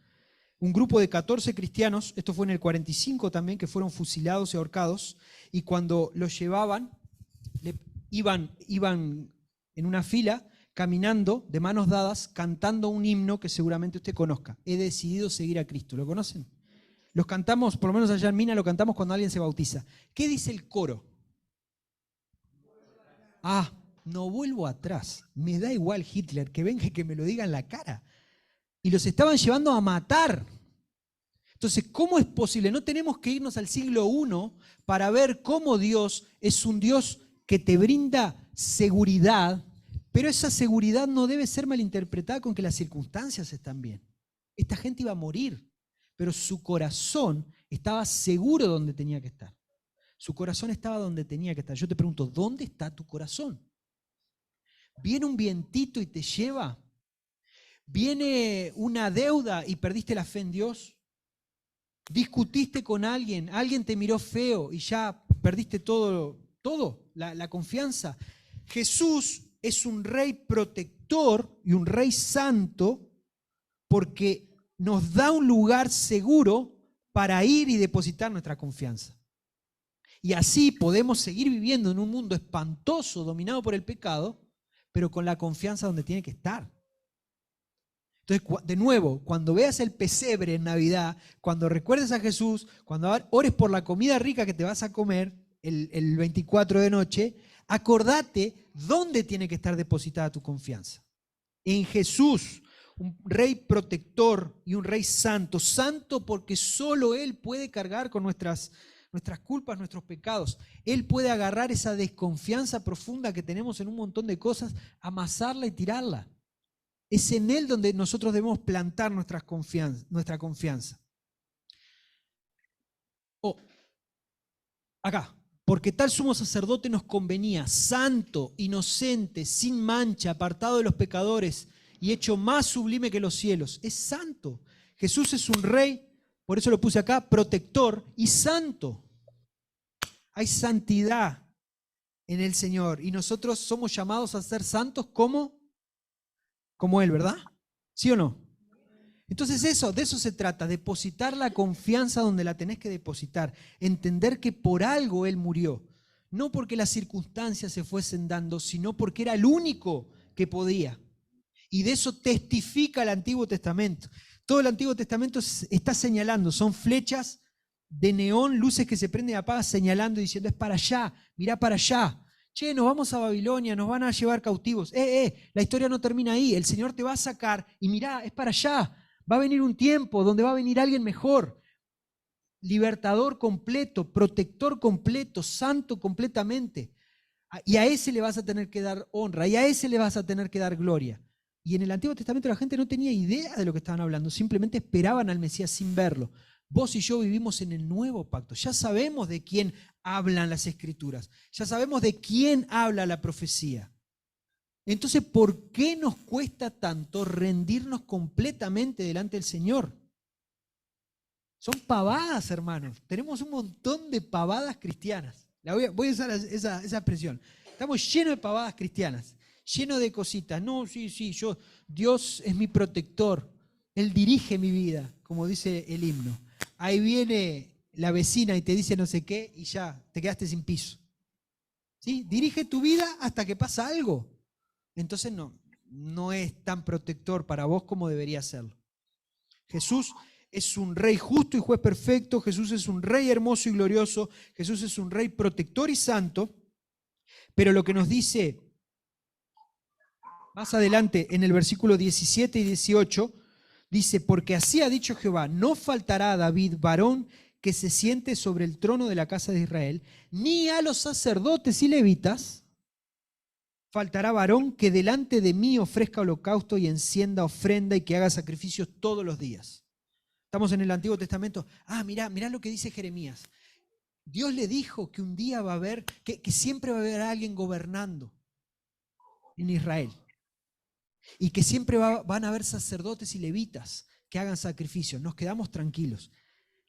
A: Un grupo de 14 cristianos, esto fue en el 45 también, que fueron fusilados y ahorcados. Y cuando los llevaban, iban en una fila, caminando, de manos dadas, cantando un himno que seguramente usted conozca. He decidido seguir a Cristo. ¿Lo conocen? Los cantamos, por lo menos allá en Mina, lo cantamos cuando alguien se bautiza. ¿Qué dice el coro? No vuelvo atrás. Me da igual Hitler, que venga y que me lo diga en la cara. Y los estaban llevando a matar. Entonces, ¿cómo es posible? No tenemos que irnos al siglo I para ver cómo Dios es un Dios que te brinda seguridad, pero esa seguridad no debe ser malinterpretada con que las circunstancias están bien. Esta gente iba a morir, pero su corazón estaba seguro donde tenía que estar. Su corazón estaba donde tenía que estar. Yo te pregunto, ¿dónde está tu corazón? viene un vientito y te lleva, viene una deuda y perdiste la fe en Dios, discutiste con alguien, alguien te miró feo y ya perdiste todo, la confianza. Jesús es un rey protector y un rey santo porque nos da un lugar seguro para ir y depositar nuestra confianza. Y así podemos seguir viviendo en un mundo espantoso, dominado por el pecado, pero con la confianza donde tiene que estar. Entonces, de nuevo, cuando veas el pesebre en Navidad, cuando recuerdes a Jesús, cuando ores por la comida rica que te vas a comer el 24 de noche, acordate dónde tiene que estar depositada tu confianza. En Jesús, un rey protector y un rey santo. Santo porque solo Él puede cargar con nuestras culpas, nuestros pecados. Él puede agarrar esa desconfianza profunda que tenemos en un montón de cosas, amasarla y tirarla. Es en Él donde nosotros debemos plantar nuestra confianza. Acá. Porque tal sumo sacerdote nos convenía, santo, inocente, sin mancha, apartado de los pecadores y hecho más sublime que los cielos. Es santo. Jesús es un rey, por eso lo puse acá, protector y santo. Hay santidad en el Señor y nosotros somos llamados a ser santos como Él, ¿verdad? ¿Sí o no? Entonces de eso se trata, depositar la confianza donde la tenés que depositar, entender que por algo Él murió, no porque las circunstancias se fuesen dando, sino porque era el único que podía. Y de eso testifica el Antiguo Testamento. Todo el Antiguo Testamento está señalando, son flechas de neón, luces que se prenden y apagan señalando y diciendo, es para allá, mirá para allá. Che, nos vamos a Babilonia, nos van a llevar cautivos. La historia no termina ahí, el Señor te va a sacar y mirá, es para allá. Va a venir un tiempo donde va a venir alguien mejor, libertador completo, protector completo, santo completamente. Y a ese le vas a tener que dar honra, y a ese le vas a tener que dar gloria. Y en el Antiguo Testamento la gente no tenía idea de lo que estaban hablando, simplemente esperaban al Mesías sin verlo. Vos y yo vivimos en el nuevo pacto, ya sabemos de quién hablan las Escrituras, ya sabemos de quién habla la profecía. Entonces, ¿por qué nos cuesta tanto rendirnos completamente delante del Señor? Son pavadas, hermanos. Tenemos un montón de pavadas cristianas. Voy a usar esa expresión. Estamos llenos de pavadas cristianas, llenos de cositas. No, sí, Dios es mi protector. Él dirige mi vida, como dice el himno. Ahí viene la vecina y te dice no sé qué y ya te quedaste sin piso. ¿Sí? Dirige tu vida hasta que pasa algo. Entonces no es tan protector para vos como debería serlo. Jesús es un rey justo y juez perfecto, Jesús es un rey hermoso y glorioso, Jesús es un rey protector y santo, pero lo que nos dice más adelante en el versículo 17 y 18, dice, porque así ha dicho Jehová, no faltará a David varón que se siente sobre el trono de la casa de Israel, ni a los sacerdotes y levitas faltará varón que delante de mí ofrezca holocausto y encienda ofrenda y que haga sacrificios todos los días. Estamos en el Antiguo Testamento. Mirá lo que dice Jeremías. Dios le dijo que un día va a haber, que siempre va a haber alguien gobernando en Israel. Y que siempre van a haber sacerdotes y levitas que hagan sacrificios. Nos quedamos tranquilos.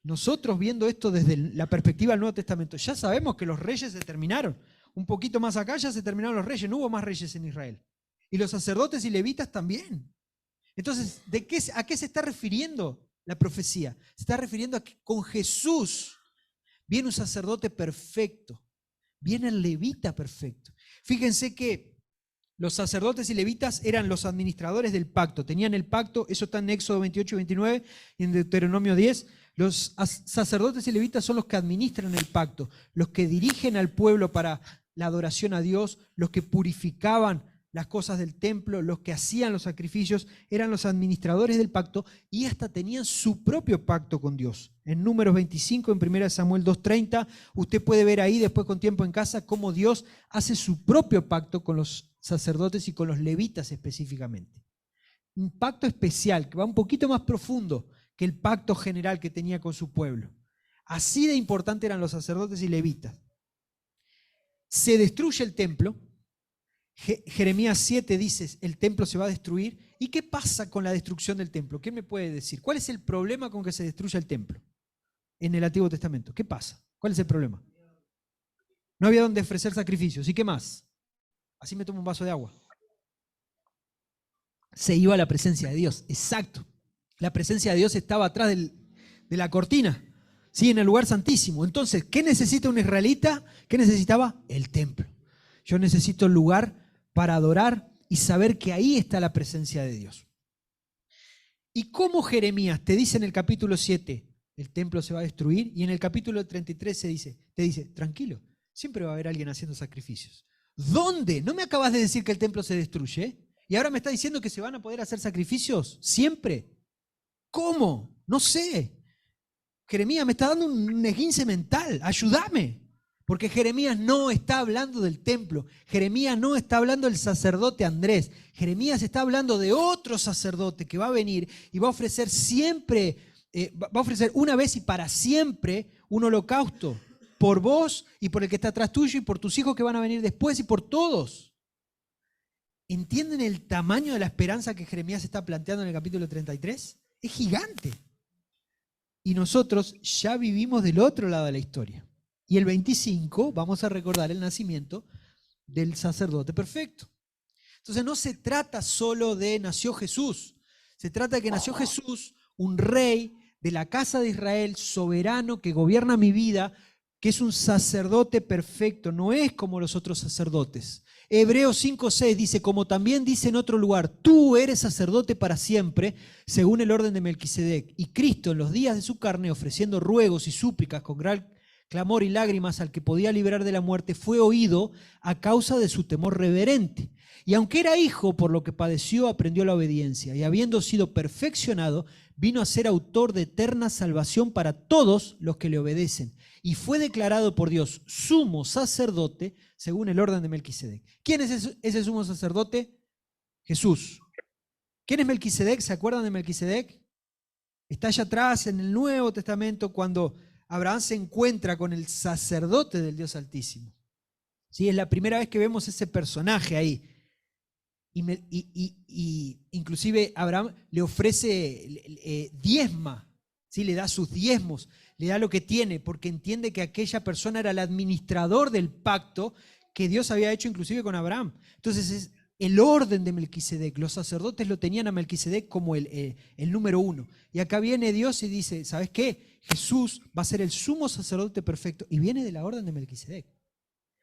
A: Nosotros viendo esto desde la perspectiva del Nuevo Testamento, ya sabemos que los reyes se terminaron. Un poquito más acá ya se terminaron los reyes, no hubo más reyes en Israel. Y los sacerdotes y levitas también. Entonces, ¿a qué se está refiriendo la profecía? Se está refiriendo a que con Jesús viene un sacerdote perfecto, viene el levita perfecto. Fíjense que los sacerdotes y levitas eran los administradores del pacto, tenían el pacto, eso está en Éxodo 28 y 29 y en Deuteronomio 10. Los sacerdotes y levitas son los que administran el pacto, los que dirigen al pueblo para la adoración a Dios, los que purificaban las cosas del templo, los que hacían los sacrificios, eran los administradores del pacto y hasta tenían su propio pacto con Dios. En Números 25, en 1 Samuel 2:30, usted puede ver ahí después con tiempo en casa cómo Dios hace su propio pacto con los sacerdotes y con los levitas específicamente. Un pacto especial que va un poquito más profundo que el pacto general que tenía con su pueblo. Así de importante eran los sacerdotes y levitas. Se destruye el templo, Jeremías 7 dice, el templo se va a destruir. ¿Y qué pasa con la destrucción del templo? ¿Qué me puede decir? ¿Cuál es el problema con que se destruya el templo en el Antiguo Testamento? ¿Qué pasa? ¿Cuál es el problema? No había donde ofrecer sacrificios. ¿Y qué más? Así me tomo un vaso de agua. Se iba a la presencia de Dios. Exacto. La presencia de Dios estaba atrás de la cortina, ¿sí? En el lugar santísimo. Entonces, ¿qué necesita un israelita? ¿Qué necesitaba? El templo. Yo necesito el lugar para adorar y saber que ahí está la presencia de Dios. ¿Y cómo Jeremías te dice en el capítulo 7, el templo se va a destruir? Y en el capítulo 33 te dice, tranquilo, siempre va a haber alguien haciendo sacrificios. ¿Dónde? ¿No me acabas de decir que el templo se destruye? ¿Y ahora me está diciendo que se van a poder hacer sacrificios? ¿Siempre? ¿Cómo? No sé. Jeremías me está dando un esguince mental. Ayúdame. Porque Jeremías no está hablando del templo. Jeremías no está hablando del sacerdote Andrés. Jeremías está hablando de otro sacerdote que va a venir y va a ofrecer siempre, va a ofrecer una vez y para siempre un holocausto por vos y por el que está atrás tuyo y por tus hijos que van a venir después y por todos. ¿Entienden el tamaño de la esperanza que Jeremías está planteando en el capítulo 33? Es gigante. Y nosotros ya vivimos del otro lado de la historia. Y el 25 vamos a recordar el nacimiento del sacerdote perfecto. Entonces no se trata solo de nació Jesús. Se trata de que nació Jesús, un rey de la casa de Israel, soberano, que gobierna mi vida, que es un sacerdote perfecto. No es como los otros sacerdotes. Hebreos 5:6 dice, como también dice en otro lugar, tú eres sacerdote para siempre, según el orden de Melquisedec. Y Cristo en los días de su carne, ofreciendo ruegos y súplicas con gran clamor y lágrimas al que podía librar de la muerte, fue oído a causa de su temor reverente. Y aunque era hijo, por lo que padeció, aprendió la obediencia. Y habiendo sido perfeccionado, vino a ser autor de eterna salvación para todos los que le obedecen. Y fue declarado por Dios sumo sacerdote según el orden de Melquisedec. ¿Quién es ese sumo sacerdote? Jesús. ¿Quién es Melquisedec? ¿Se acuerdan de Melquisedec? Está allá atrás en el Nuevo Testamento cuando Abraham se encuentra con el sacerdote del Dios Altísimo. ¿Sí? Es la primera vez que vemos ese personaje ahí. Y inclusive Abraham le ofrece diezma, ¿sí? Le da sus diezmos, le da lo que tiene, porque entiende que aquella persona era el administrador del pacto que Dios había hecho inclusive con Abraham. Entonces es el orden de Melquisedec. Los sacerdotes lo tenían a Melquisedec como el número uno. Y acá viene Dios y dice, ¿sabes qué? Jesús va a ser el sumo sacerdote perfecto y viene de la orden de Melquisedec.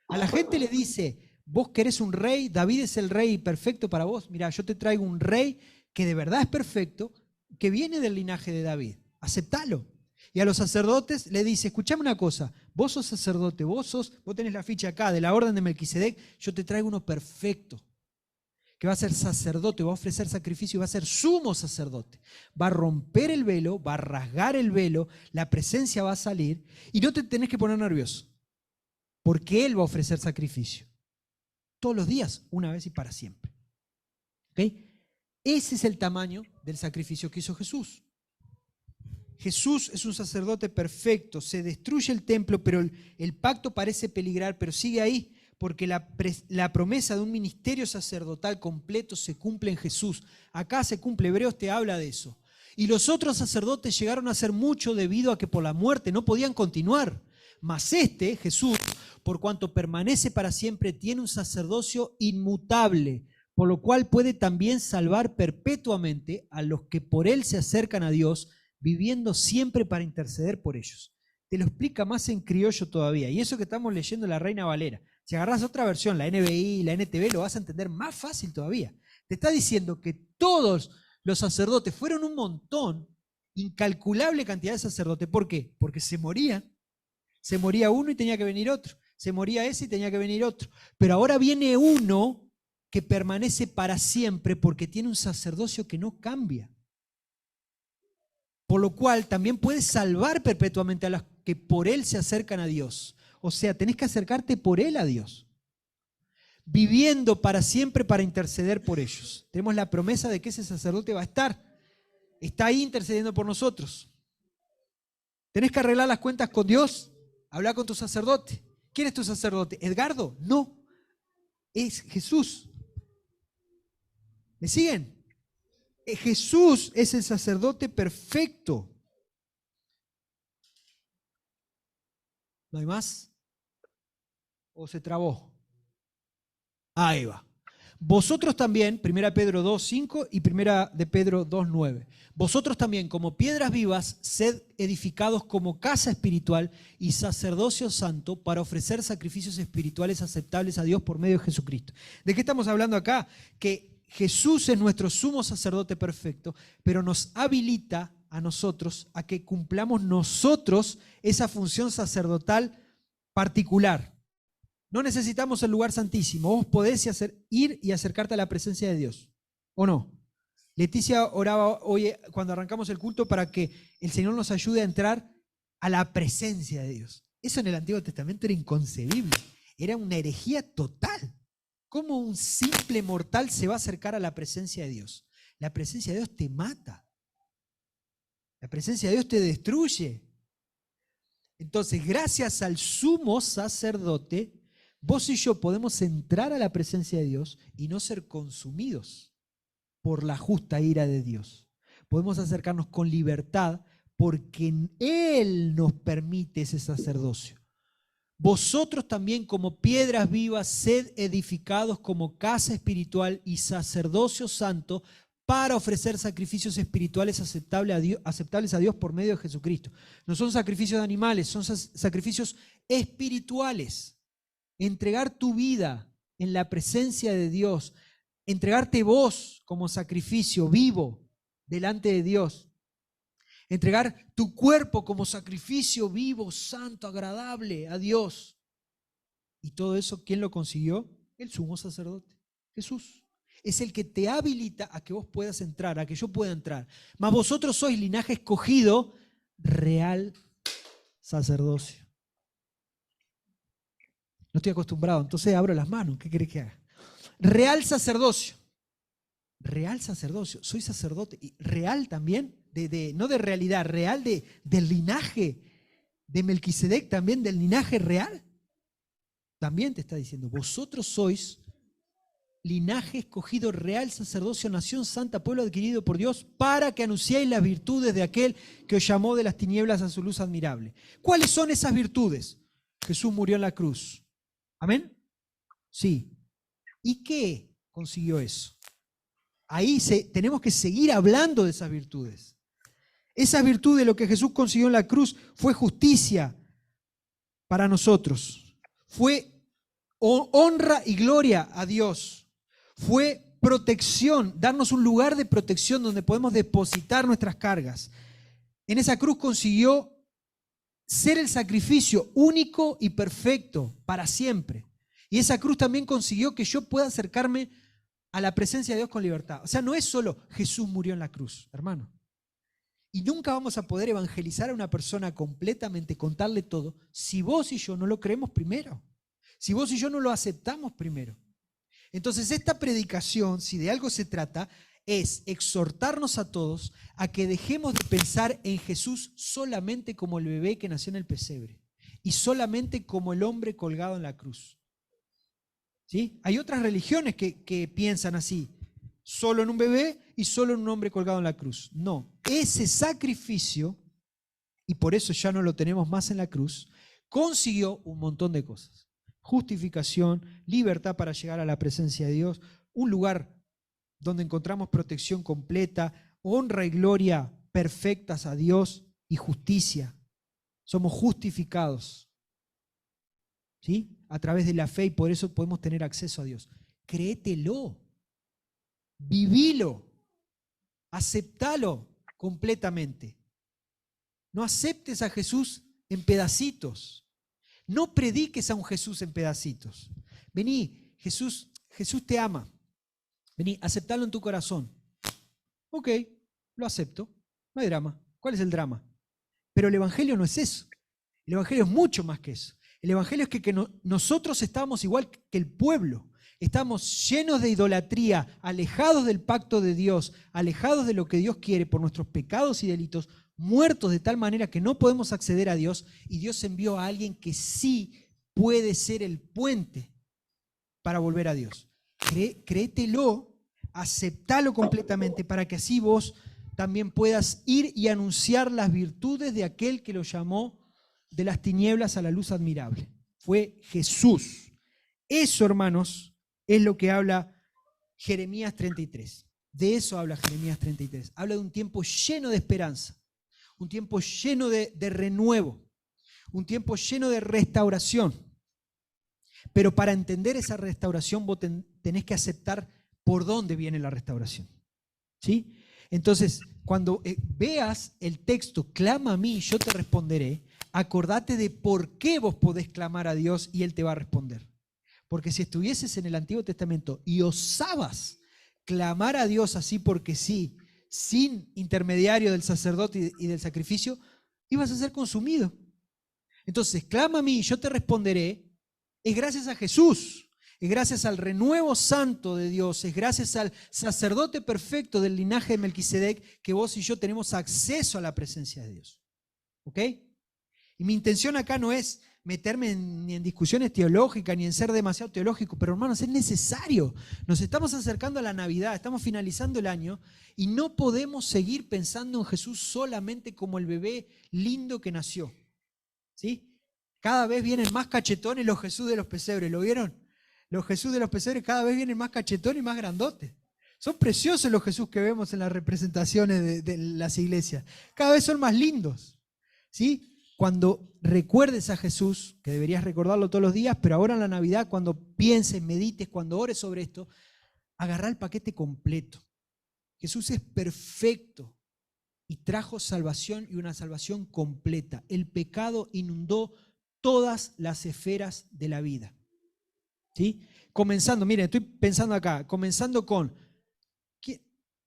A: A la gente le dice, vos querés un rey, David es el rey perfecto para vos. Mirá, yo te traigo un rey que de verdad es perfecto, que viene del linaje de David. Aceptalo. Y a los sacerdotes le dice, escuchame una cosa, vos sos sacerdote, vos tenés la ficha acá de la orden de Melquisedec, yo te traigo uno perfecto, que va a ser sacerdote, va a ofrecer sacrificio y va a ser sumo sacerdote. Va a romper el velo, va a rasgar el velo, la presencia va a salir y no te tenés que poner nervioso, porque Él va a ofrecer sacrificio. Todos los días, una vez y para siempre. ¿Okay? Ese es el tamaño del sacrificio que hizo Jesús. Jesús es un sacerdote perfecto, se destruye el templo, pero el pacto parece peligrar, pero sigue ahí, porque la promesa de un ministerio sacerdotal completo se cumple en Jesús. Acá se cumple, Hebreos te habla de eso. Y los otros sacerdotes llegaron a hacer mucho debido a que por la muerte no podían continuar. Mas Jesús, por cuanto permanece para siempre, tiene un sacerdocio inmutable, por lo cual puede también salvar perpetuamente a los que por él se acercan a Dios, viviendo siempre para interceder por ellos. Te lo explica más en criollo todavía. Y eso que estamos leyendo la Reina Valera. Si agarrás otra versión, la NBI, la NTV, lo vas a entender más fácil todavía. Te está diciendo que todos los sacerdotes fueron un montón, incalculable cantidad de sacerdotes. ¿Por qué? Porque se morían. Se moría uno y tenía que venir otro. Se moría ese y tenía que venir otro. Pero ahora viene uno que permanece para siempre porque tiene un sacerdocio que no cambia. Por lo cual también puede salvar perpetuamente a los que por él se acercan a Dios. O sea, tenés que acercarte por él a Dios. Viviendo para siempre para interceder por ellos. Tenemos la promesa de que ese sacerdote va a estar. Está ahí intercediendo por nosotros. ¿Tenés que arreglar las cuentas con Dios? Habla con tu sacerdote. ¿Quién es tu sacerdote? ¿Edgardo? No. es Jesús. ¿Me siguen? Jesús es el sacerdote perfecto. ¿No hay más? ¿O se trabó? Ahí va. Vosotros también, 1 Pedro 2:5 y 1 de Pedro 2:9. Vosotros también, como piedras vivas, sed edificados como casa espiritual y sacerdocio santo para ofrecer sacrificios espirituales aceptables a Dios por medio de Jesucristo. ¿De qué estamos hablando acá? Que Jesús es nuestro sumo sacerdote perfecto, pero nos habilita a nosotros a que cumplamos nosotros esa función sacerdotal particular. No necesitamos el lugar santísimo. Vos podés ir y acercarte a la presencia de Dios. ¿O no? Leticia oraba hoy cuando arrancamos el culto para que el Señor nos ayude a entrar a la presencia de Dios. Eso en el Antiguo Testamento era inconcebible. Era una herejía total. ¿Cómo un simple mortal se va a acercar a la presencia de Dios? La presencia de Dios te mata. La presencia de Dios te destruye. Entonces, gracias al sumo sacerdote, vos y yo podemos entrar a la presencia de Dios y no ser consumidos por la justa ira de Dios. Podemos acercarnos con libertad porque Él nos permite ese sacerdocio. Vosotros también como piedras vivas, sed edificados como casa espiritual y sacerdocio santo para ofrecer sacrificios espirituales aceptables a Dios por medio de Jesucristo. No son sacrificios de animales, son sacrificios espirituales. Entregar tu vida en la presencia de Dios, entregarte vos como sacrificio vivo delante de Dios, entregar tu cuerpo como sacrificio vivo, santo, agradable a Dios. Y todo eso, ¿quién lo consiguió? El sumo sacerdote, Jesús. Es el que te habilita a que vos puedas entrar, a que yo pueda entrar. Mas vosotros sois linaje escogido, real sacerdocio. No estoy acostumbrado, entonces abro las manos. ¿Qué querés que haga? Real sacerdocio. Real sacerdocio. Soy sacerdote. Y real también, no de realidad, real del linaje de Melquisedec, también del linaje real. También te está diciendo, vosotros sois linaje escogido, real sacerdocio, nación santa, pueblo adquirido por Dios, para que anunciéis las virtudes de aquel que os llamó de las tinieblas a su luz admirable. ¿Cuáles son esas virtudes? Jesús murió en la cruz. ¿Amén? Sí. ¿Y qué consiguió eso? Ahí tenemos que seguir hablando de esas virtudes. Esas virtudes, lo que Jesús consiguió en la cruz, fue justicia para nosotros. Fue honra y gloria a Dios. Fue protección, darnos un lugar de protección donde podemos depositar nuestras cargas. En esa cruz consiguió ser el sacrificio único y perfecto para siempre. Y esa cruz también consiguió que yo pueda acercarme a la presencia de Dios con libertad. O sea, no es solo Jesús murió en la cruz, hermano. Y nunca vamos a poder evangelizar a una persona completamente, contarle todo, si vos y yo no lo creemos primero. Si vos y yo no lo aceptamos primero. Entonces esta predicación, si de algo se trata, es exhortarnos a todos a que dejemos de pensar en Jesús solamente como el bebé que nació en el pesebre y solamente como el hombre colgado en la cruz. ¿Sí? Hay otras religiones que piensan así, solo en un bebé y solo en un hombre colgado en la cruz. No, ese sacrificio, y por eso ya no lo tenemos más en la cruz, consiguió un montón de cosas. Justificación, libertad para llegar a la presencia de Dios, un lugar donde encontramos protección completa, honra y gloria perfectas a Dios y justicia. Somos justificados, ¿sí? A través de la fe, y por eso podemos tener acceso a Dios. Créetelo, vivilo, aceptalo completamente. No aceptes a Jesús en pedacitos. No prediques a un Jesús en pedacitos. Vení, Jesús te ama. Vení, aceptalo en tu corazón. Ok, lo acepto, no hay drama. ¿Cuál es el drama? Pero el Evangelio no es eso. El Evangelio es mucho más que eso. El Evangelio es que nosotros estamos igual que el pueblo. Estamos llenos de idolatría, alejados del pacto de Dios, alejados de lo que Dios quiere por nuestros pecados y delitos, muertos de tal manera que no podemos acceder a Dios, y Dios envió a alguien que sí puede ser el puente para volver a Dios. Créetelo, aceptalo completamente para que así vos también puedas ir y anunciar las virtudes de aquel que lo llamó de las tinieblas a la luz admirable. Fue Jesús. Eso, hermanos, es lo que habla Jeremías 33. De eso habla Jeremías 33. Habla de un tiempo lleno de esperanza, un tiempo lleno de renuevo, un tiempo lleno de restauración. Pero para entender esa restauración vos tenés que aceptar por dónde viene la restauración. ¿Sí? Entonces, cuando veas el texto, clama a mí y yo te responderé, acordate de por qué vos podés clamar a Dios y Él te va a responder. Porque si estuvieses en el Antiguo Testamento y osabas clamar a Dios así porque sí, sin intermediario del sacerdote y del sacrificio, ibas a ser consumido. Entonces, clama a mí y yo te responderé. Es gracias a Jesús, es gracias al renuevo santo de Dios, es gracias al sacerdote perfecto del linaje de Melquisedec que vos y yo tenemos acceso a la presencia de Dios. ¿Ok? Y mi intención acá no es meterme ni en discusiones teológicas, ni en ser demasiado teológico, pero hermanos, es necesario. Nos estamos acercando a la Navidad, estamos finalizando el año y no podemos seguir pensando en Jesús solamente como el bebé lindo que nació. ¿Sí? Cada vez vienen más cachetones los Jesús de los pesebres, ¿lo vieron? Los Jesús de los pesebres cada vez vienen más cachetones y más grandotes. Son preciosos los Jesús que vemos en las representaciones de las iglesias. Cada vez son más lindos. ¿Sí? Cuando recuerdes a Jesús, que deberías recordarlo todos los días, pero ahora en la Navidad, cuando pienses, medites, cuando ores sobre esto, agarrá el paquete completo. Jesús es perfecto y trajo salvación y una salvación completa. El pecado inundó todas las esferas de la vida. ¿Sí? Comenzando, miren, estoy pensando acá, comenzando con,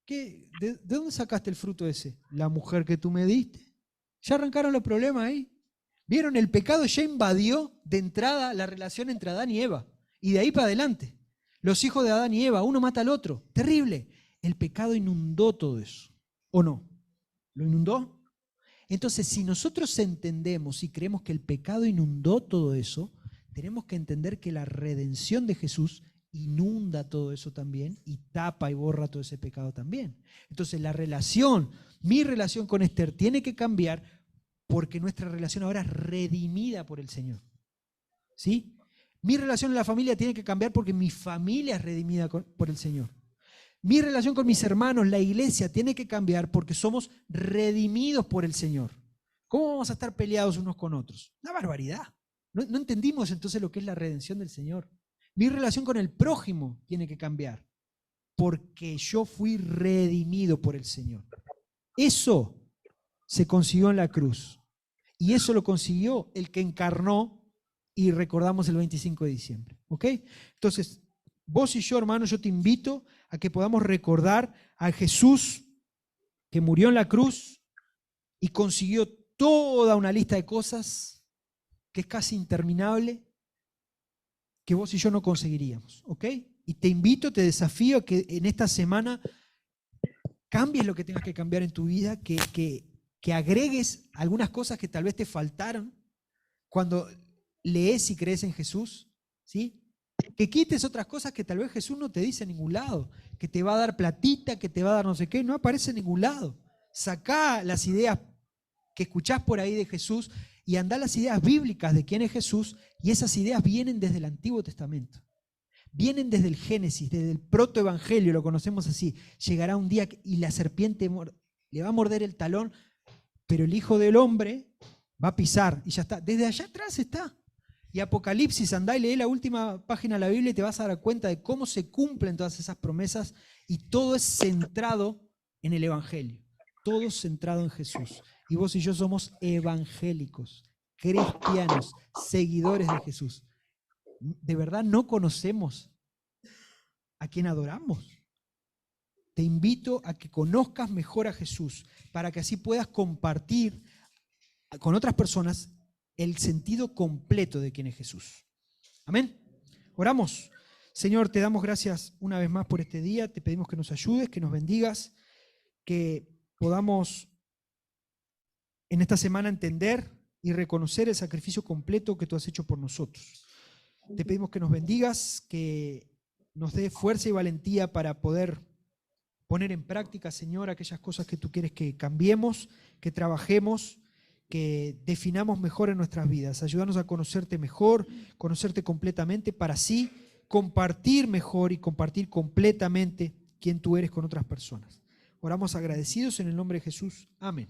A: ¿de dónde sacaste el fruto ese? La mujer que tú me diste. Ya arrancaron los problemas ahí. ¿Vieron? El pecado ya invadió de entrada la relación entre Adán y Eva. Y de ahí para adelante. Los hijos de Adán y Eva, uno mata al otro. Terrible. El pecado inundó todo eso. ¿O no? ¿Lo inundó? Entonces, si nosotros entendemos y creemos que el pecado inundó todo eso, tenemos que entender que la redención de Jesús inunda todo eso también y tapa y borra todo ese pecado también. Entonces, mi relación con Esther tiene que cambiar porque nuestra relación ahora es redimida por el Señor. ¿Sí? Mi relación en la familia tiene que cambiar porque mi familia es redimida por el Señor. Mi relación con mis hermanos, la iglesia, tiene que cambiar porque somos redimidos por el Señor. ¿Cómo vamos a estar peleados unos con otros? Una barbaridad. No entendimos entonces lo que es la redención del Señor. Mi relación con el prójimo tiene que cambiar porque yo fui redimido por el Señor. Eso se consiguió en la cruz. Y eso lo consiguió el que encarnó y recordamos el 25 de diciembre. ¿Ok? Entonces, vos y yo, hermanos, yo te invito a que podamos recordar a Jesús que murió en la cruz y consiguió toda una lista de cosas que es casi interminable, que vos y yo no conseguiríamos. ¿Ok? Y te invito, te desafío a que en esta semana cambies lo que tengas que cambiar en tu vida, que agregues algunas cosas que tal vez te faltaron cuando lees y crees en Jesús, ¿sí? Que quites otras cosas que tal vez Jesús no te dice en ningún lado, que te va a dar platita, que te va a dar no sé qué, no aparece en ningún lado. Sacá las ideas que escuchás por ahí de Jesús y andá las ideas bíblicas de quién es Jesús, y esas ideas vienen desde el Antiguo Testamento. Vienen desde el Génesis, desde el protoevangelio, lo conocemos así. Llegará un día y la serpiente le va a morder el talón, pero el Hijo del Hombre va a pisar y ya está. Desde allá atrás está. Y Apocalipsis, andá y lee la última página de la Biblia y te vas a dar cuenta de cómo se cumplen todas esas promesas y todo es centrado en el Evangelio. Todo centrado en Jesús. Y vos y yo somos evangélicos, cristianos, seguidores de Jesús. ¿De verdad no conocemos a quien adoramos? Te invito a que conozcas mejor a Jesús para que así puedas compartir con otras personas el sentido completo de quién es Jesús. Amén. Oramos. Señor, te damos gracias una vez más por este día. Te pedimos que nos ayudes, que nos bendigas, que podamos en esta semana entender y reconocer el sacrificio completo que tú has hecho por nosotros. Te pedimos que nos bendigas, que nos dé fuerza y valentía para poder poner en práctica, Señor, aquellas cosas que tú quieres que cambiemos, que trabajemos, que definamos mejor en nuestras vidas. Ayúdanos a conocerte mejor, conocerte completamente, para así compartir mejor y compartir completamente quién tú eres con otras personas. Oramos agradecidos en el nombre de Jesús. Amén.